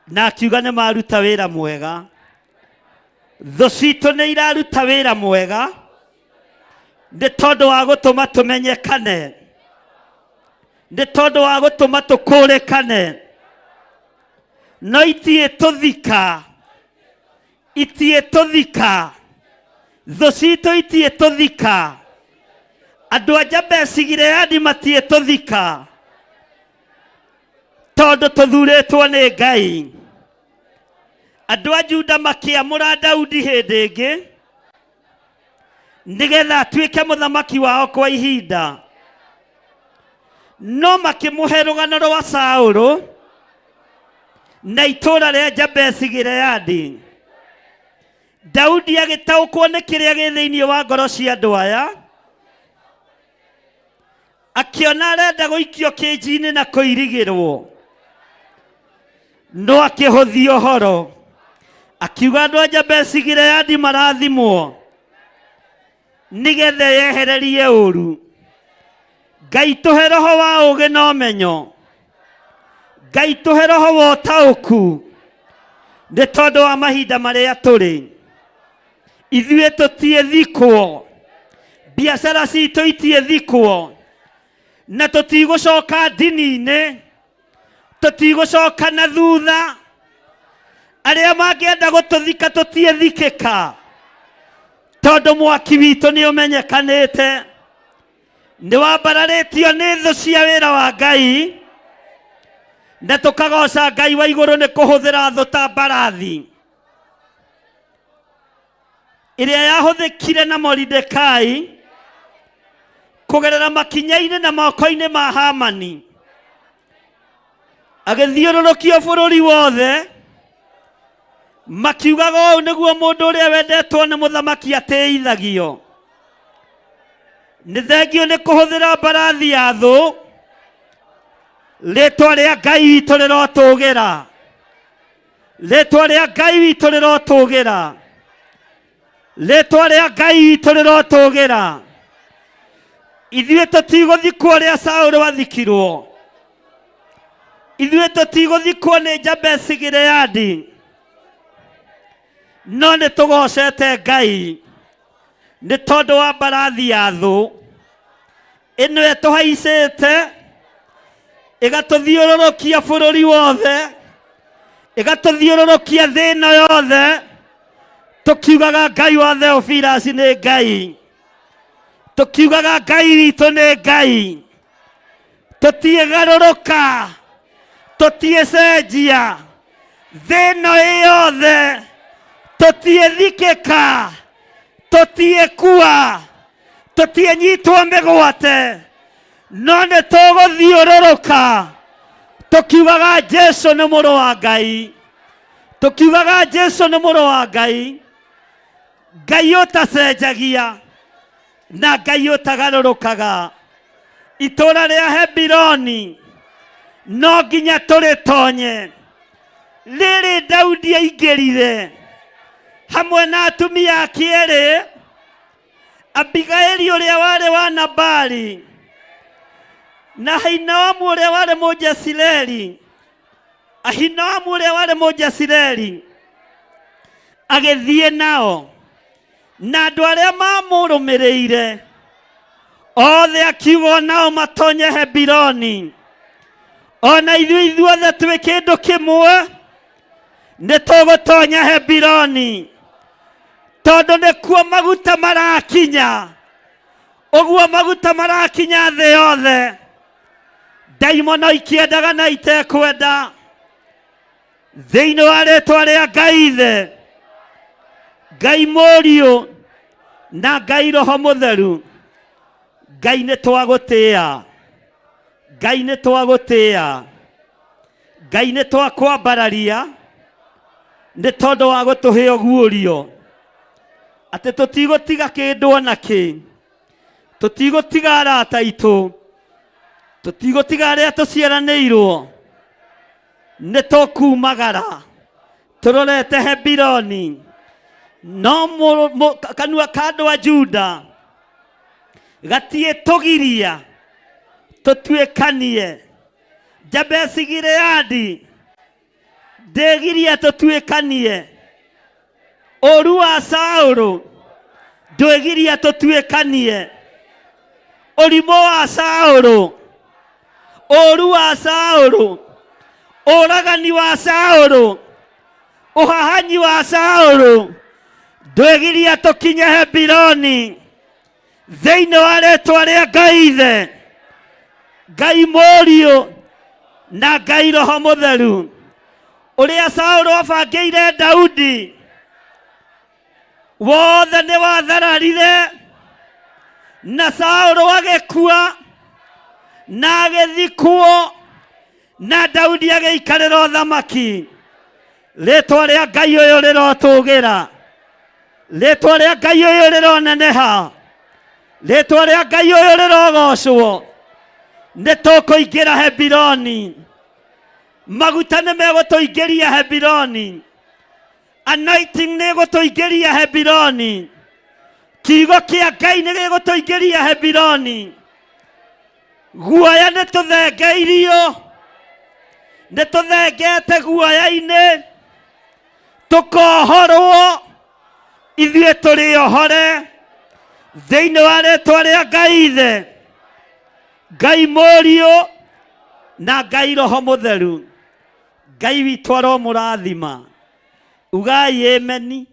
Speaker 6: na akiuga nĩ maruta wĩra mwega. thũ citũ nĩ iraruta wĩra mwega nĩ tondũ wa gũtũma tũmenyekane, nĩ tondũ wa gũtũma tũkũrĩkane, no itiĩtũthika, itiĩtũthika, thũ citũ itiĩtũthika, andũ a Jabeshi Gileadi matiĩtũthika, tondũ tũthurĩtwo nĩ Ngai. Andũ a Juda makĩamũra Daudi hĩndĩ ĩngĩ nĩgetha atuĩke mũthamaki wao kwa ihinda, no makĩmũhe rũgano rwa Saũlũ na itũũra rĩa Jabeshi Gileadi. Daudi agĩtaũkwo nĩ kĩrĩa gĩ thĩinĩ wa ngoro cia andũ aya, akĩona arenda gũikio kĩnji-inĩ na kũirigĩrwo, no akĩhũthia ũhoro, akiuga andũ a Jabeshi Gileadi marathimwo nĩgetha yehererie ũru. Ngai tũhe roho wa ũũgĩ na ũmenyo, Ngai tũhe roho wa ũtaũku, nĩ tondũ wa mahinda marĩa tũrĩ. Ithuĩ tũtiĩthikwo, biacara citũ itiĩthikwo, na tũtigũcoka ndini-inĩ, tũtigũcoka na thutha. Arĩa mangĩenda gũtũthika tũtiĩthikĩka, tondũ mwaki witũ nĩ ũmenyekanĩte, nĩ wambararĩtio nĩ thũ cia wĩra wa Ngai, na tũkagoca Ngai wa igũrũ nĩ kũhũthĩra thũ ta mbarathi ĩrĩa yahũthĩkire na Moridekai kũgerera makinya-inĩ na moko-inĩ ma Hamani, agĩthiũrũrũkio bũrũri wothe, makiugaga ũũ nĩguo mũndũ ũrĩa wendetwo nĩ mũthamaki atĩithagio. Nĩ thengio nĩ kũhũthĩra mbarathi ya thũ, rĩtwa rĩa Ngai witũ rĩrotũgĩra, rĩtwa rĩa Ngai witũ rĩrotũgĩra, rĩtwa rĩa Ngai witũ rĩrotũgĩra. Ithuĩ tũtigũthikwo ũrĩa Saũlũ athikirwo, ithuĩ tũtigũthikwo nĩ Jabeshi Gileadi, no nĩ tũgocete Ngai nĩ tondũ wa mbarathi ya thũ ĩno ĩtũhaicĩte, ĩgatũthiũrũrũkia bũrũri wothe, ĩgatũthiũrũrũkia thĩ ĩno yothe, tũkiugaga Ngai wa Theophilus nĩ Ngai, tũkiugaga Ngai witũ nĩ Ngai, tũtiĩgarũrũka, tũtiĩcenjia, thĩ ĩno yothe tũtiĩthikĩka, tũtiĩkua, tũtiĩnyitwo mĩgwate, no nĩ tũgũthiũrũrũka tũkiugaga Jesũ nĩ mũrũ wa Ngai, tũkiugaga Jesũ nĩ mũrũ wa Ngai, Ngai ũtacenjagia na Ngai ũtagarũrũkaga. Itũũra rĩa Hebironi no nginya tũrĩtonye, rĩrĩ Daudi aingĩrire hamwe na atumia ake erĩ, Abigaili ũrĩa warĩ wa Nabali na Ahinoamu ũrĩa warĩ Mũjezireeli, Ahinoamu ũrĩa warĩ Mũjezireeli, agĩthiĩ nao na andũ arĩa mamũrũmĩrĩire othe, akiuga nao matonye Hebironi. Ona ithuothe twĩ kĩndũ kĩmwe nĩ tũgũtonya Hebironi, tondũ nĩkuo maguta marakinya, ũguo maguta marakinya thĩ yothe. Ndaimono ikĩendaga na itekwenda, thĩinĩ wa rĩtwa rĩa Ngai Ithe, Ngai Mũriũ na Ngai Roho Mũtheru, Ngai nĩ twagũtĩĩa, Ngai nĩ twagũtĩĩa, Ngai nĩ twakwambararia nĩ tondũ wa gũtũhe ũguũrio, atĩ tũtigũtiga kĩndũ ona kĩ, tũtigũtiga arata aitũ, tũtigũtiga arĩa tũciaranĩirwo, nĩ tũkumagara tũrorete Hebironi. No kanua ka andũ a Juda gatiĩtũgiria tũtuĩkanie. Jabeshi Gileadi ndĩgiria tũtuĩkanie, Ũru wa Saũlũ ndwĩgiria tũtuĩkanie. Ũrimũ wa Saũlũ, ũru wa Saũlũ, ũragani wa Saũlũ, ũhahanyi wa Saũlũ ndwĩgiria tũkinye Hebironi thĩinĩ wa rĩĩtwa rĩa Ngai Ithe, Ngai Mũriũ na Ngai Roho Mũtheru. Ũrĩa Saũlũ abangĩire Daudi wothe nĩ wathararire, na Saũlũ agĩkua na agĩthikwo, na Daudi agĩikarĩra ũthamaki. Rĩĩtwa rĩa Ngai ũyũ rĩrotũgĩra, rĩĩtwa rĩa Ngai ũyũ rĩroneneha, rĩĩtwa rĩa Ngai ũyũ rĩrogocwo. Nĩ tũkũingĩra Hebironi, maguta nĩ megũtũingĩria Hebironi, anointing nĩ ĩgũtũingĩria Hebironi, kiugo kĩa Ngai nĩ gĩgũtũingĩria Hebironi. Guoya nĩ tũthengeirio, nĩ tũthengete guoya-inĩ, tũkohorwo ithuĩ tũrĩohore thĩinĩ wa rĩĩtwa rĩa Ngai Ithe, Ngai Mũriũ na Ngai Roho Mũtheru. Ngai witũ aromũrathima. Ugai ameni.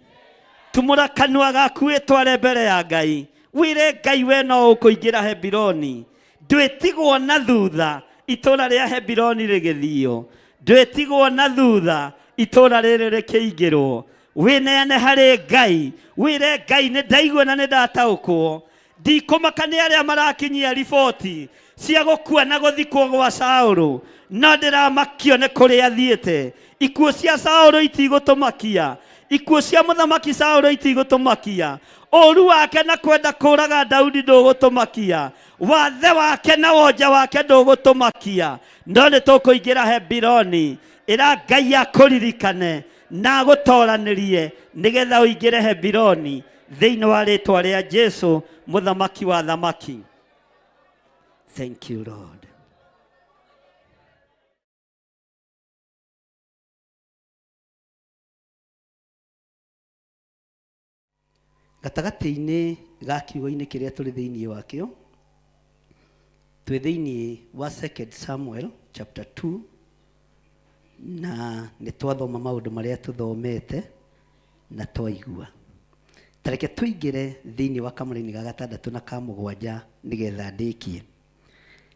Speaker 6: Tumũra kanua gaku wĩtware mbere ya Ngai. Wĩre Ngai we no ũkũingĩra Hebironi. Ndwĩtigwo na thutha itũũra rĩa Hebironi rĩgĩthio. Ndwĩtigwo na thutha itũũra rĩrĩ rĩkĩingĩrwo. Wĩneane harĩ Ngai. Wĩre Ngai nĩ ndaigua na nĩ ndataũkwo. Ndikũmaka nĩ arĩa marakinyia riboti cia gũkua na gũthikwo gwa Saũlũ, no ndĩramakio nĩ kũrĩa athiĩte. Ikuũ cia Saũlũ itigũtũmakia, ikuũ cia mũthamaki Saũlũ itigũtũmakia. Ũru wake na kwenda kũũraga Daudi ndũgũtũmakia. Wathe wake na wonja wake ndũgũtũmakia. No nĩ tũkũingĩra Hebironi. Ĩra Ngai akũririkane na agũtoranĩrie nĩgetha ũingĩre Hebironi thĩinĩ wa rĩĩtwa rĩa Jesũ, mũthamaki wa thamaki. Thank you, Lord.
Speaker 4: Gatagatĩ-inĩ ga kiugo-inĩ kĩrĩa tũrĩ thĩinĩ wakĩo, twĩ thĩinĩ wa 2 Samuel chapter 2, na nĩ twathoma maũndũ marĩa tũthomete na twaigua. Tareke tũingĩre thĩinĩ wa kamũra-inĩ ga gatandatũ na ka mũgwanja nĩgetha ndĩkie.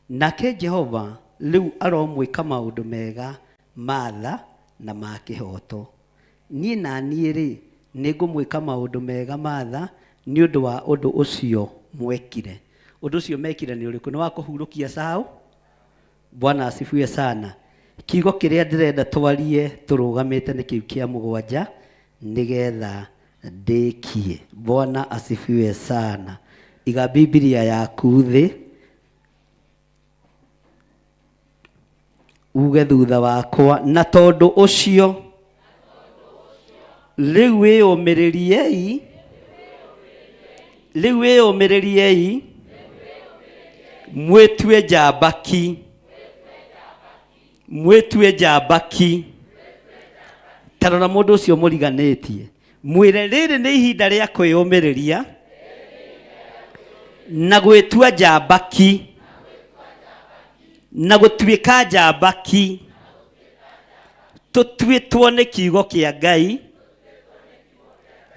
Speaker 4: Nake Jehova rĩu aromwĩka maũndũ mega ma tha na ma kĩhoto. Niĩ na niĩ-rĩ nĩ ngũmwĩka maũndũ mega ma tha nĩ ũndũ wa ũndũ ũcio mwekire. Ũndũ ũcio mekire nĩ ũrĩkũ? Nĩ wa kũhurũkia Saũ? Bwana asifiwe sana. Kiugo kĩrĩa ndĩrenda twarie tũrũgamĩte nĩ kĩu kĩa mũgwanja nĩgetha ndĩkie. Bwana asifiwe sana. Iga Biblia yaku thĩ, uge thutha wakwa. Na tondũ ũcio rĩu wĩyũmĩrĩriei, rĩu wĩyũmĩrĩriei, mwĩtue njambaki, mwĩtue njambaki. Tarora mũndũ ũcio mũriganĩtie, mwĩre rĩrĩ nĩ ihinda rĩa kwĩyũmĩrĩria na gwĩtua njambaki na gũtuĩka njambaki. Tũtuĩtwo nĩ kiugo kĩa Ngai,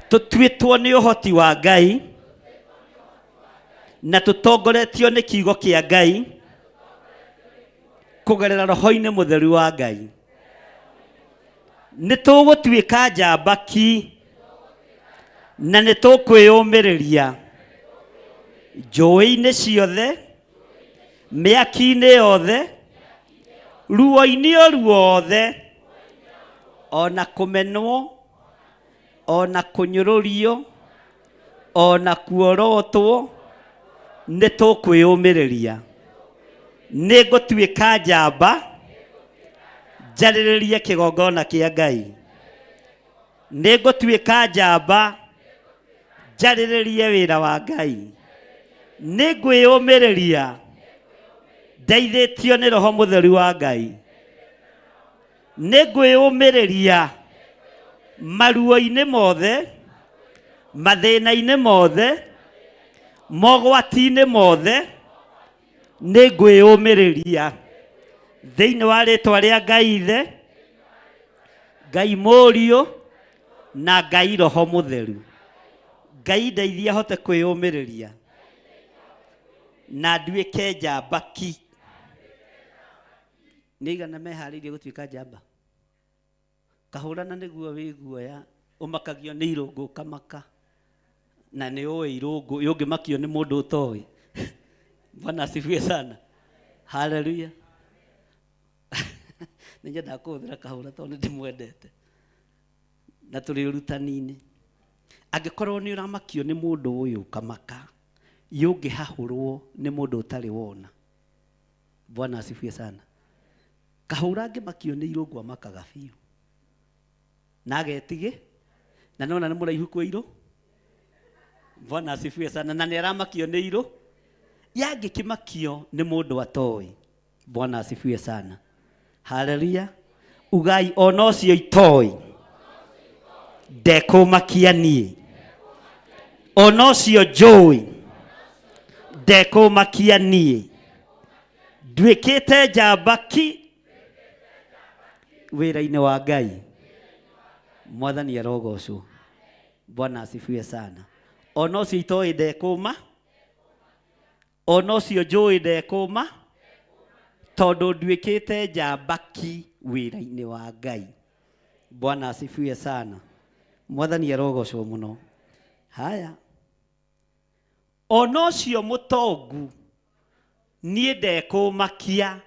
Speaker 4: tũtuĩtwo nĩ ũhoti wa Ngai, na tũtongoretio nĩ kiugo kĩa Ngai kũgerera Roho-inĩ Mũtheru wa Ngai. Nĩ tũgũtuĩka njambaki na nĩ tũkwĩyũmĩrĩria njũĩ-inĩ ciothe, mĩaki-inĩ yothe, ruo-inĩ o ruothe, ona kũmenwo, ona kũnyũrũrio, ona kuorotwo, nĩ tũkwĩyũmĩrĩria. Nĩ ngũtuĩka njamba njarĩrĩrie kĩgongona kĩa Ngai. Nĩ ngũtuĩka njamba njarĩrĩrie wĩra wa Ngai. Nĩ ngwĩyũmĩrĩria ndeithĩtio nĩ Roho Mũtheru wa Ngai. Nĩ ngwĩyũmĩrĩria maruo-inĩ mothe
Speaker 6: mathĩna-inĩ mothe, mogwati-inĩ mothe, nĩ ngwĩyũmĩrĩria thĩinĩ wa rĩtwa rĩa Ngai Ithe, Ngai Mũriũ na Ngai Roho Mũtheru. Ngai ndeithia hote kwĩyũmĩrĩria na nduĩke njamba ki. Nĩ igana meharĩirie gũtuĩka njamba? Kahũrana nĩguo wĩ guoya, ũmakagio nĩ irũngũ kamaka, na nĩ ũĩ irũngũ, ũngĩmakio nĩ mũndũ ũtoĩ. Bwana asifiwe sana. Haleluya. Nĩnyendaga kũhũthĩra kahũra tondũ ndĩmwendete. Na tũrĩ ũrutani-inĩ. Angĩkorwo nĩ ũramakio nĩ mũndũ ũyũ kamaka, ũngĩhahũrwo nĩ mũndũ ũtarĩ wona. Bwana asifiwe sana. Kahũra angĩmakio nĩ irũngũ amakaga biũ. Na agetigĩ, na nona nĩ mũraihu kwa irũ. Bwana asifiwe sana. Na nĩ aramakio nĩ irũ. Yangĩkĩmakio nĩ mũndũ atoĩ. Bwana asifiwe sana. Haleluya. Ugai ona ũcio itoĩ, ndekũmakia niĩ. Ona ũcio njũĩ, ndekũmakia niĩ. Nduĩkĩte njamba ki wĩra-inĩ wa Ngai. Mwathani arogocwo. Bwana asifiwe sana. Ona ũcio itoĩ ndekũma, ona ũcio njũĩ ndekũma, tondũ nduĩkĩte njamba ki wĩra-inĩ wa Ngai. Bwana asifiwe sana. Mwathani arogocwo mũno. Haya. Ona ũcio mũtongu niĩ ndekũmakia,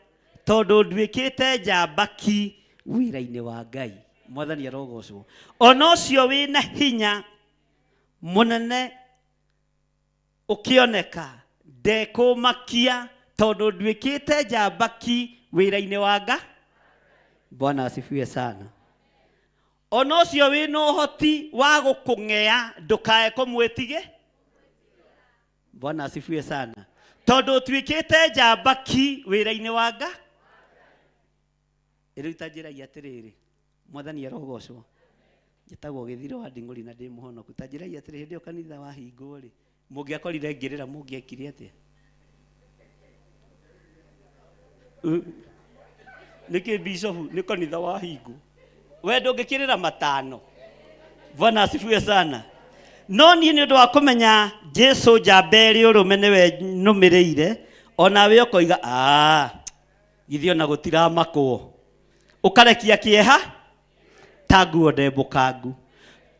Speaker 6: tondũ nduĩkĩte njamba ki wĩra-inĩ wa Ngai. Mwathani arogocwo. Ona ũcio wĩna hinya mũnene ũkĩoneka, ndekũmakia, tondũ nduĩkĩte njamba ki wĩra-inĩ wa Ngai. Bwana asifiwe sana. Ona ũcio wĩna ũhoti wa gũkũng'ea, ndũkae kũmwĩtige. Bwana asifiwe sana. Tondũ tuĩkĩte njamba ki wĩra-inĩ wa Ngai. Rĩu ta njĩragia atĩrĩrĩ, Mwathani arogocwo. Njĩtagwo Gĩthiro wa Nding'ũri na ndĩ mũhonoku. Ta njĩragia atĩrĩrĩ, hĩndĩ ĩyo kanitha wahingwo rĩ, mũngĩakorire ngĩrĩra mũngĩekire atĩa? Nĩkĩ bishop nĩ kanitha wahingwo? We ndũngĩkĩrĩra matano. Bwana asifiwe sana. No niĩ nĩ ũndũ wa kũmenya Jesũ njamba ĩrĩ ũrũme nĩwe nũmĩrĩire, ona we ũkoiga githĩ ona gũtiramakwo. Ũkarekia kĩeha ta nguo ndembũkangu.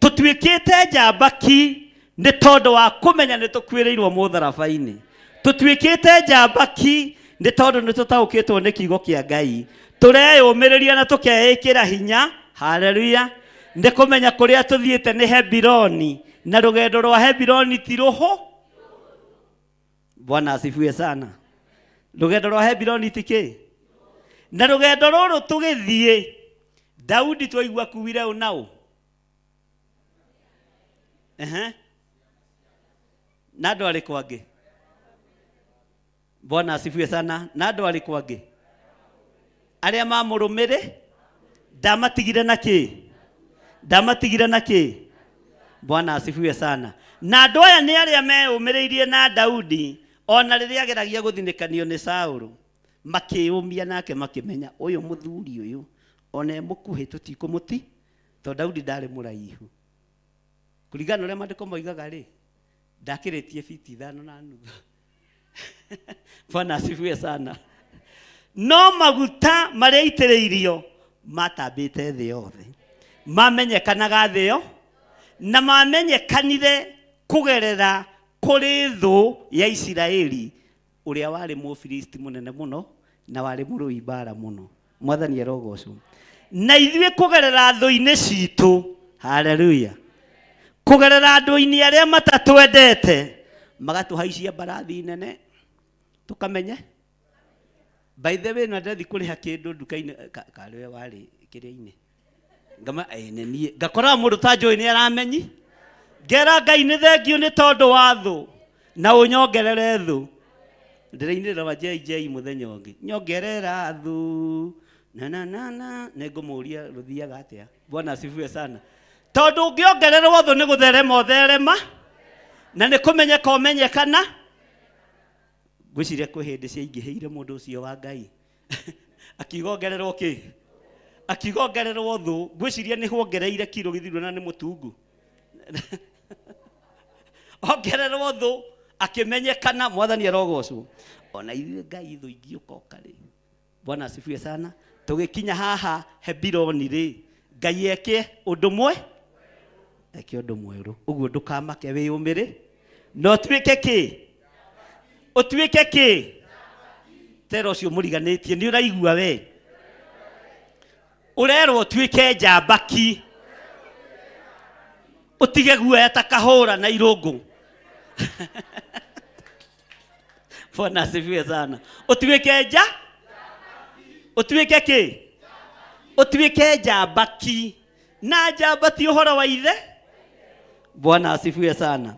Speaker 6: Tũtuĩkĩte njamba ki nĩ tondũ wa kũmenya nĩ tũkuĩrĩirwo mũtharaba-inĩ. Tũtuĩkĩte njamba ki nĩ tondũ nĩ tũtaũkĩtwo nĩ kiugo kĩa Ngai. Tũreyũmĩrĩria na tũkeĩkĩra hinya. Haleluya. Nĩ kũmenya kũrĩa tũthiĩte nĩ Hebironi, na rũgendo rwa Hebironi ti rũhũ. Bwana asifiwe sana. Rũgendo rwa Hebironi ti kĩ? Na rũgendo rũrũ tũgĩthiĩ, Daudi twaigua kuire ũnaũ. Na andũ arĩkũ angĩ? Bwana asifiwe sana. Na andũ arĩkũ angĩ? Arĩa mamũrũmĩrĩ, ndamatigire na kĩ? Ndamatigire na kĩ? Bwana asifiwe sana. Na andũ aya nĩ arĩa meyũmĩrĩirie na Daudi, ona rĩrĩa ageragia gũthinĩkanio nĩ Saũlũ, makĩyũmia nake makĩmenya ũyũ mũthuri ũyũ ona mũkuhĩ tũtikũmũti, tondũ Daudi ndarĩ mũraihu. Kũringana ũrĩa maandĩko moigaga rĩ, ndakĩrĩtie biti 5.5. Bwana asifiwe sana. No maguta marĩa itĩrĩirio matambĩte thĩ yothe, mamenyekanaga thĩ yo, na mamenyekanire kũgerera kũrĩ thũ ya Isiraeli, ũrĩa warĩ Mũfilisti mũnene mũno na warĩ mũrũi mbara mũno. Mwathani arogocwo. Na ithuĩ kũgerera thũ-inĩ citũ, haleluya, kũgerera andũ-inĩ arĩa matatwendete, magatũhaicia mbarathi nene, tũkamenye. By the way, ndathi kũrĩha kĩndũ nduka-inĩ, karĩwe warĩ kĩrĩa-inĩ, ngama niĩ ngakora mũndũ ta njũĩ nĩ aramenyi, ngera Ngai nĩ thengio nĩ tondũ wa thũ, na ũnyongerere thũ. Ndĩreinĩra wa JJ mũthenya ũngĩ, nyongerera thũ na nĩngũmũria rũthiaga atĩa. Bwana asifiwe sana. tondu ngiongererwo thu ni gutherema utherema na ni kumenyeka umenyekana. Gwiciria kwi hindi ciaingihire mundu ucio wa Ngai akigongererwo ki akigongererwo thu. Gwiciria ni huongereire kilo githiro na ni mutungu ongererwo thu akimenyekana. Mwathani arogocwo. Ona ithuĩ Ngai thu ingi ukoka ri. Bwana asifiwe sana. Tugikinya haha Hebironi ri, Ngai eke undu mweru. Uguo ndukamake wiyumire no tuike ki utuike ki tero ucio muriganitie. Ni uraigua we urerwo tuike njambaki utige guoya ta kahura na irungu. Bwana asifiwe sana. Utuike utuike ki utuike njambaki. Na njambati uhoro wa ithe. Bwana asifiwe sana.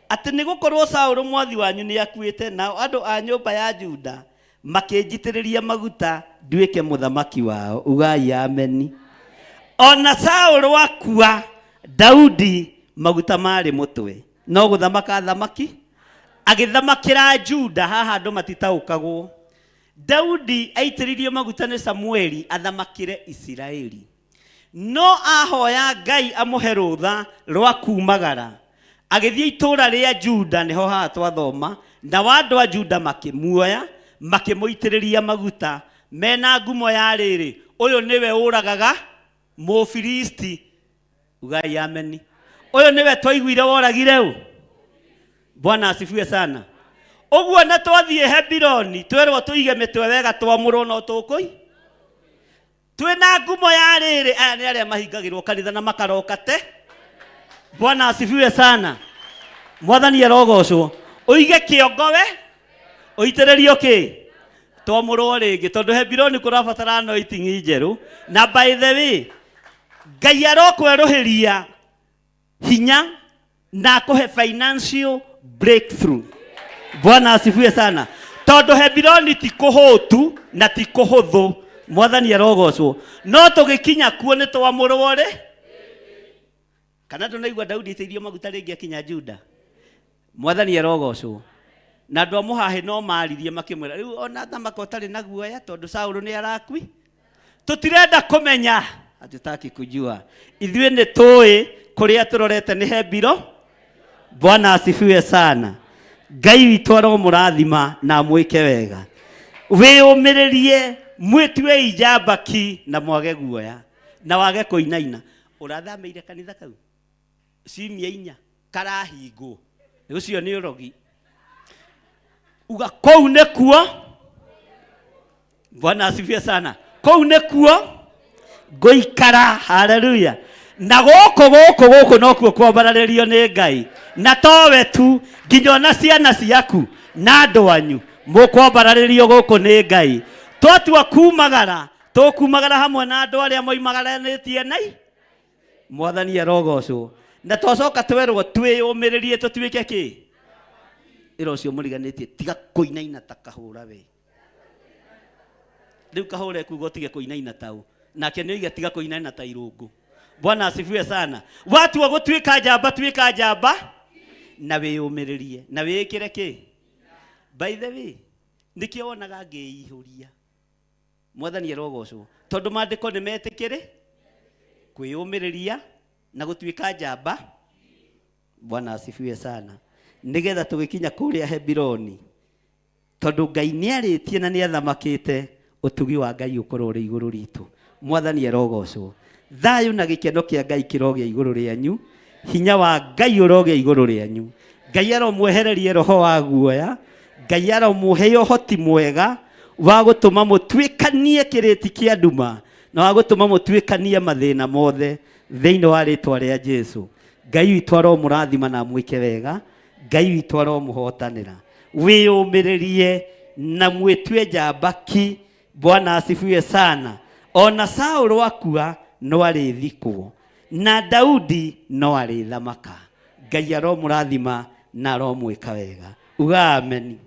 Speaker 6: Ati ni gukorwo Saũlũ mwathi wanyu ni akuite na andu a nyumba ya Juda makinjitiriria maguta nduike muthamaki wao. Ugai ameni. Ona Saũlũ akua, Daudi maguta mari mutwe, no guthamaka thamaki agithamakira Juda. Haha andu matitaukagwo. Daudi aitiririo maguta ni Samueli athamakire Isiraeli, no ahoya Ngai amuhe rutha rwa kumagara. Agithie itura ria Juda niho haha twathoma, na wandu wa Juda makimuoya makimuitiriria maguta mena ngumo ya riri, uyu niwe uragaga Mũfilisti. Ugai ameni. Uyu niwe twaiguire woragire u. Bwana asifiwe sana. Uguo na twathie Hebironi twerwo tuige mitwe wega twamurwo no tukui twina ngumo ya riri. Aya ni aria mahingagirwo kanitha na makarokate. Bwana asifiwe sana. Mwathani arogocwo. Uige kiongo we uitiririo ki twamurwo ringi, tondu Hebironi kurabatara anointing njeru. Na by the way, Ngai arokweruhiria hinya na kuhe financial breakthrough. Bwana asifiwe sana. Tondu Hebironi ti kuhutu na ti kuhuthu. Mwathani arogocwo. No tugikinya kuo ni twamurwo ri. Kana tunaigua Daudi itirio maguta ringi akinya Juda. Mwathani arogocwo. Na andu amuhahe no maririe makimwira riu ona thamaka utari na guoya tondu Saũlũ ni arakui. Tutirenda kumenya, atutaki kujua. Ithuĩ ni tui kuria turorete ni Hebiro. Bwana asifiwe sana. Ngai witũ aromũrathima na mwĩke wega. Wĩyũmĩrĩrie, mwĩtue njambaki na mwage guoya na wage kũinaina. Ũrathamĩire kanitha kau ciumia 4 karahingwo. Ũcio nĩ ũrogi. Uga kũu nĩ kuo. Bwana asifiwe sana. Kũu nĩ kuo ngũikara. Haleluya. Na gũkũ no kuo kwambararĩrio nĩ Ngai. Na towe tu, nginya na ciana ciaku na andũ anyu mũkwambararĩrio gũkũ nĩ Ngai. Twatua kumagara, tũkumagara hamwe na andũ arĩa moimagaranĩtie nai. Mwathani arogocwo. Na twacoka twerwo twĩyũmĩrĩrie tũtuĩke kĩ? Ĩro ũcio mũriganĩtie tiga kũinaina ta kahũra we. Rĩu kahũra kuuga tige kũinaina tau. Nake nĩ oiga tiga kũinaina ta irũngu. Bwana asifiwe sana. Watu wa gutuika njamba tuika njamba na wĩyũmĩrĩrie na wĩkĩre kĩ? By the way, nikio wonaga ngĩihuria. Mwathani arogocwo. Tondu maandĩko nĩ metĩkĩrĩ kwĩyũmĩrĩria na gutuika njamba. Bwana asifiwe sana. Nigetha tugikinya kuria Hebironi, tondu Ngai nĩ arĩtie na nĩ athamakĩte, utugi wa Ngai ukorwo ri igũrũ ritũ. Mwathani arogocwo. Thayu na gikeno kia Ngai kirogia iguru rianyu, hinya wa Ngai urogia iguru rianyu. Ngai aromwehererie roho wa guoya, Ngai aromuhe ũhoti mwega wa gutuma mutwikanie kiriti kia nduma na wa gutuma mutwikanie mathina mothe thĩinĩ wa rĩtwa rĩa Jesu. Ngai witũ aromũrathima na mwĩke wega. Ngai witũ aromũhotanĩra. Wĩyũmĩrĩrie na mwĩtue njambaki. Bwana asifiwe sana. Ona Saũlũ akua no arĩthikwo na Daudi no arĩthamaka. Ngai aromũrathima na aromwĩka wega. Uga ameni.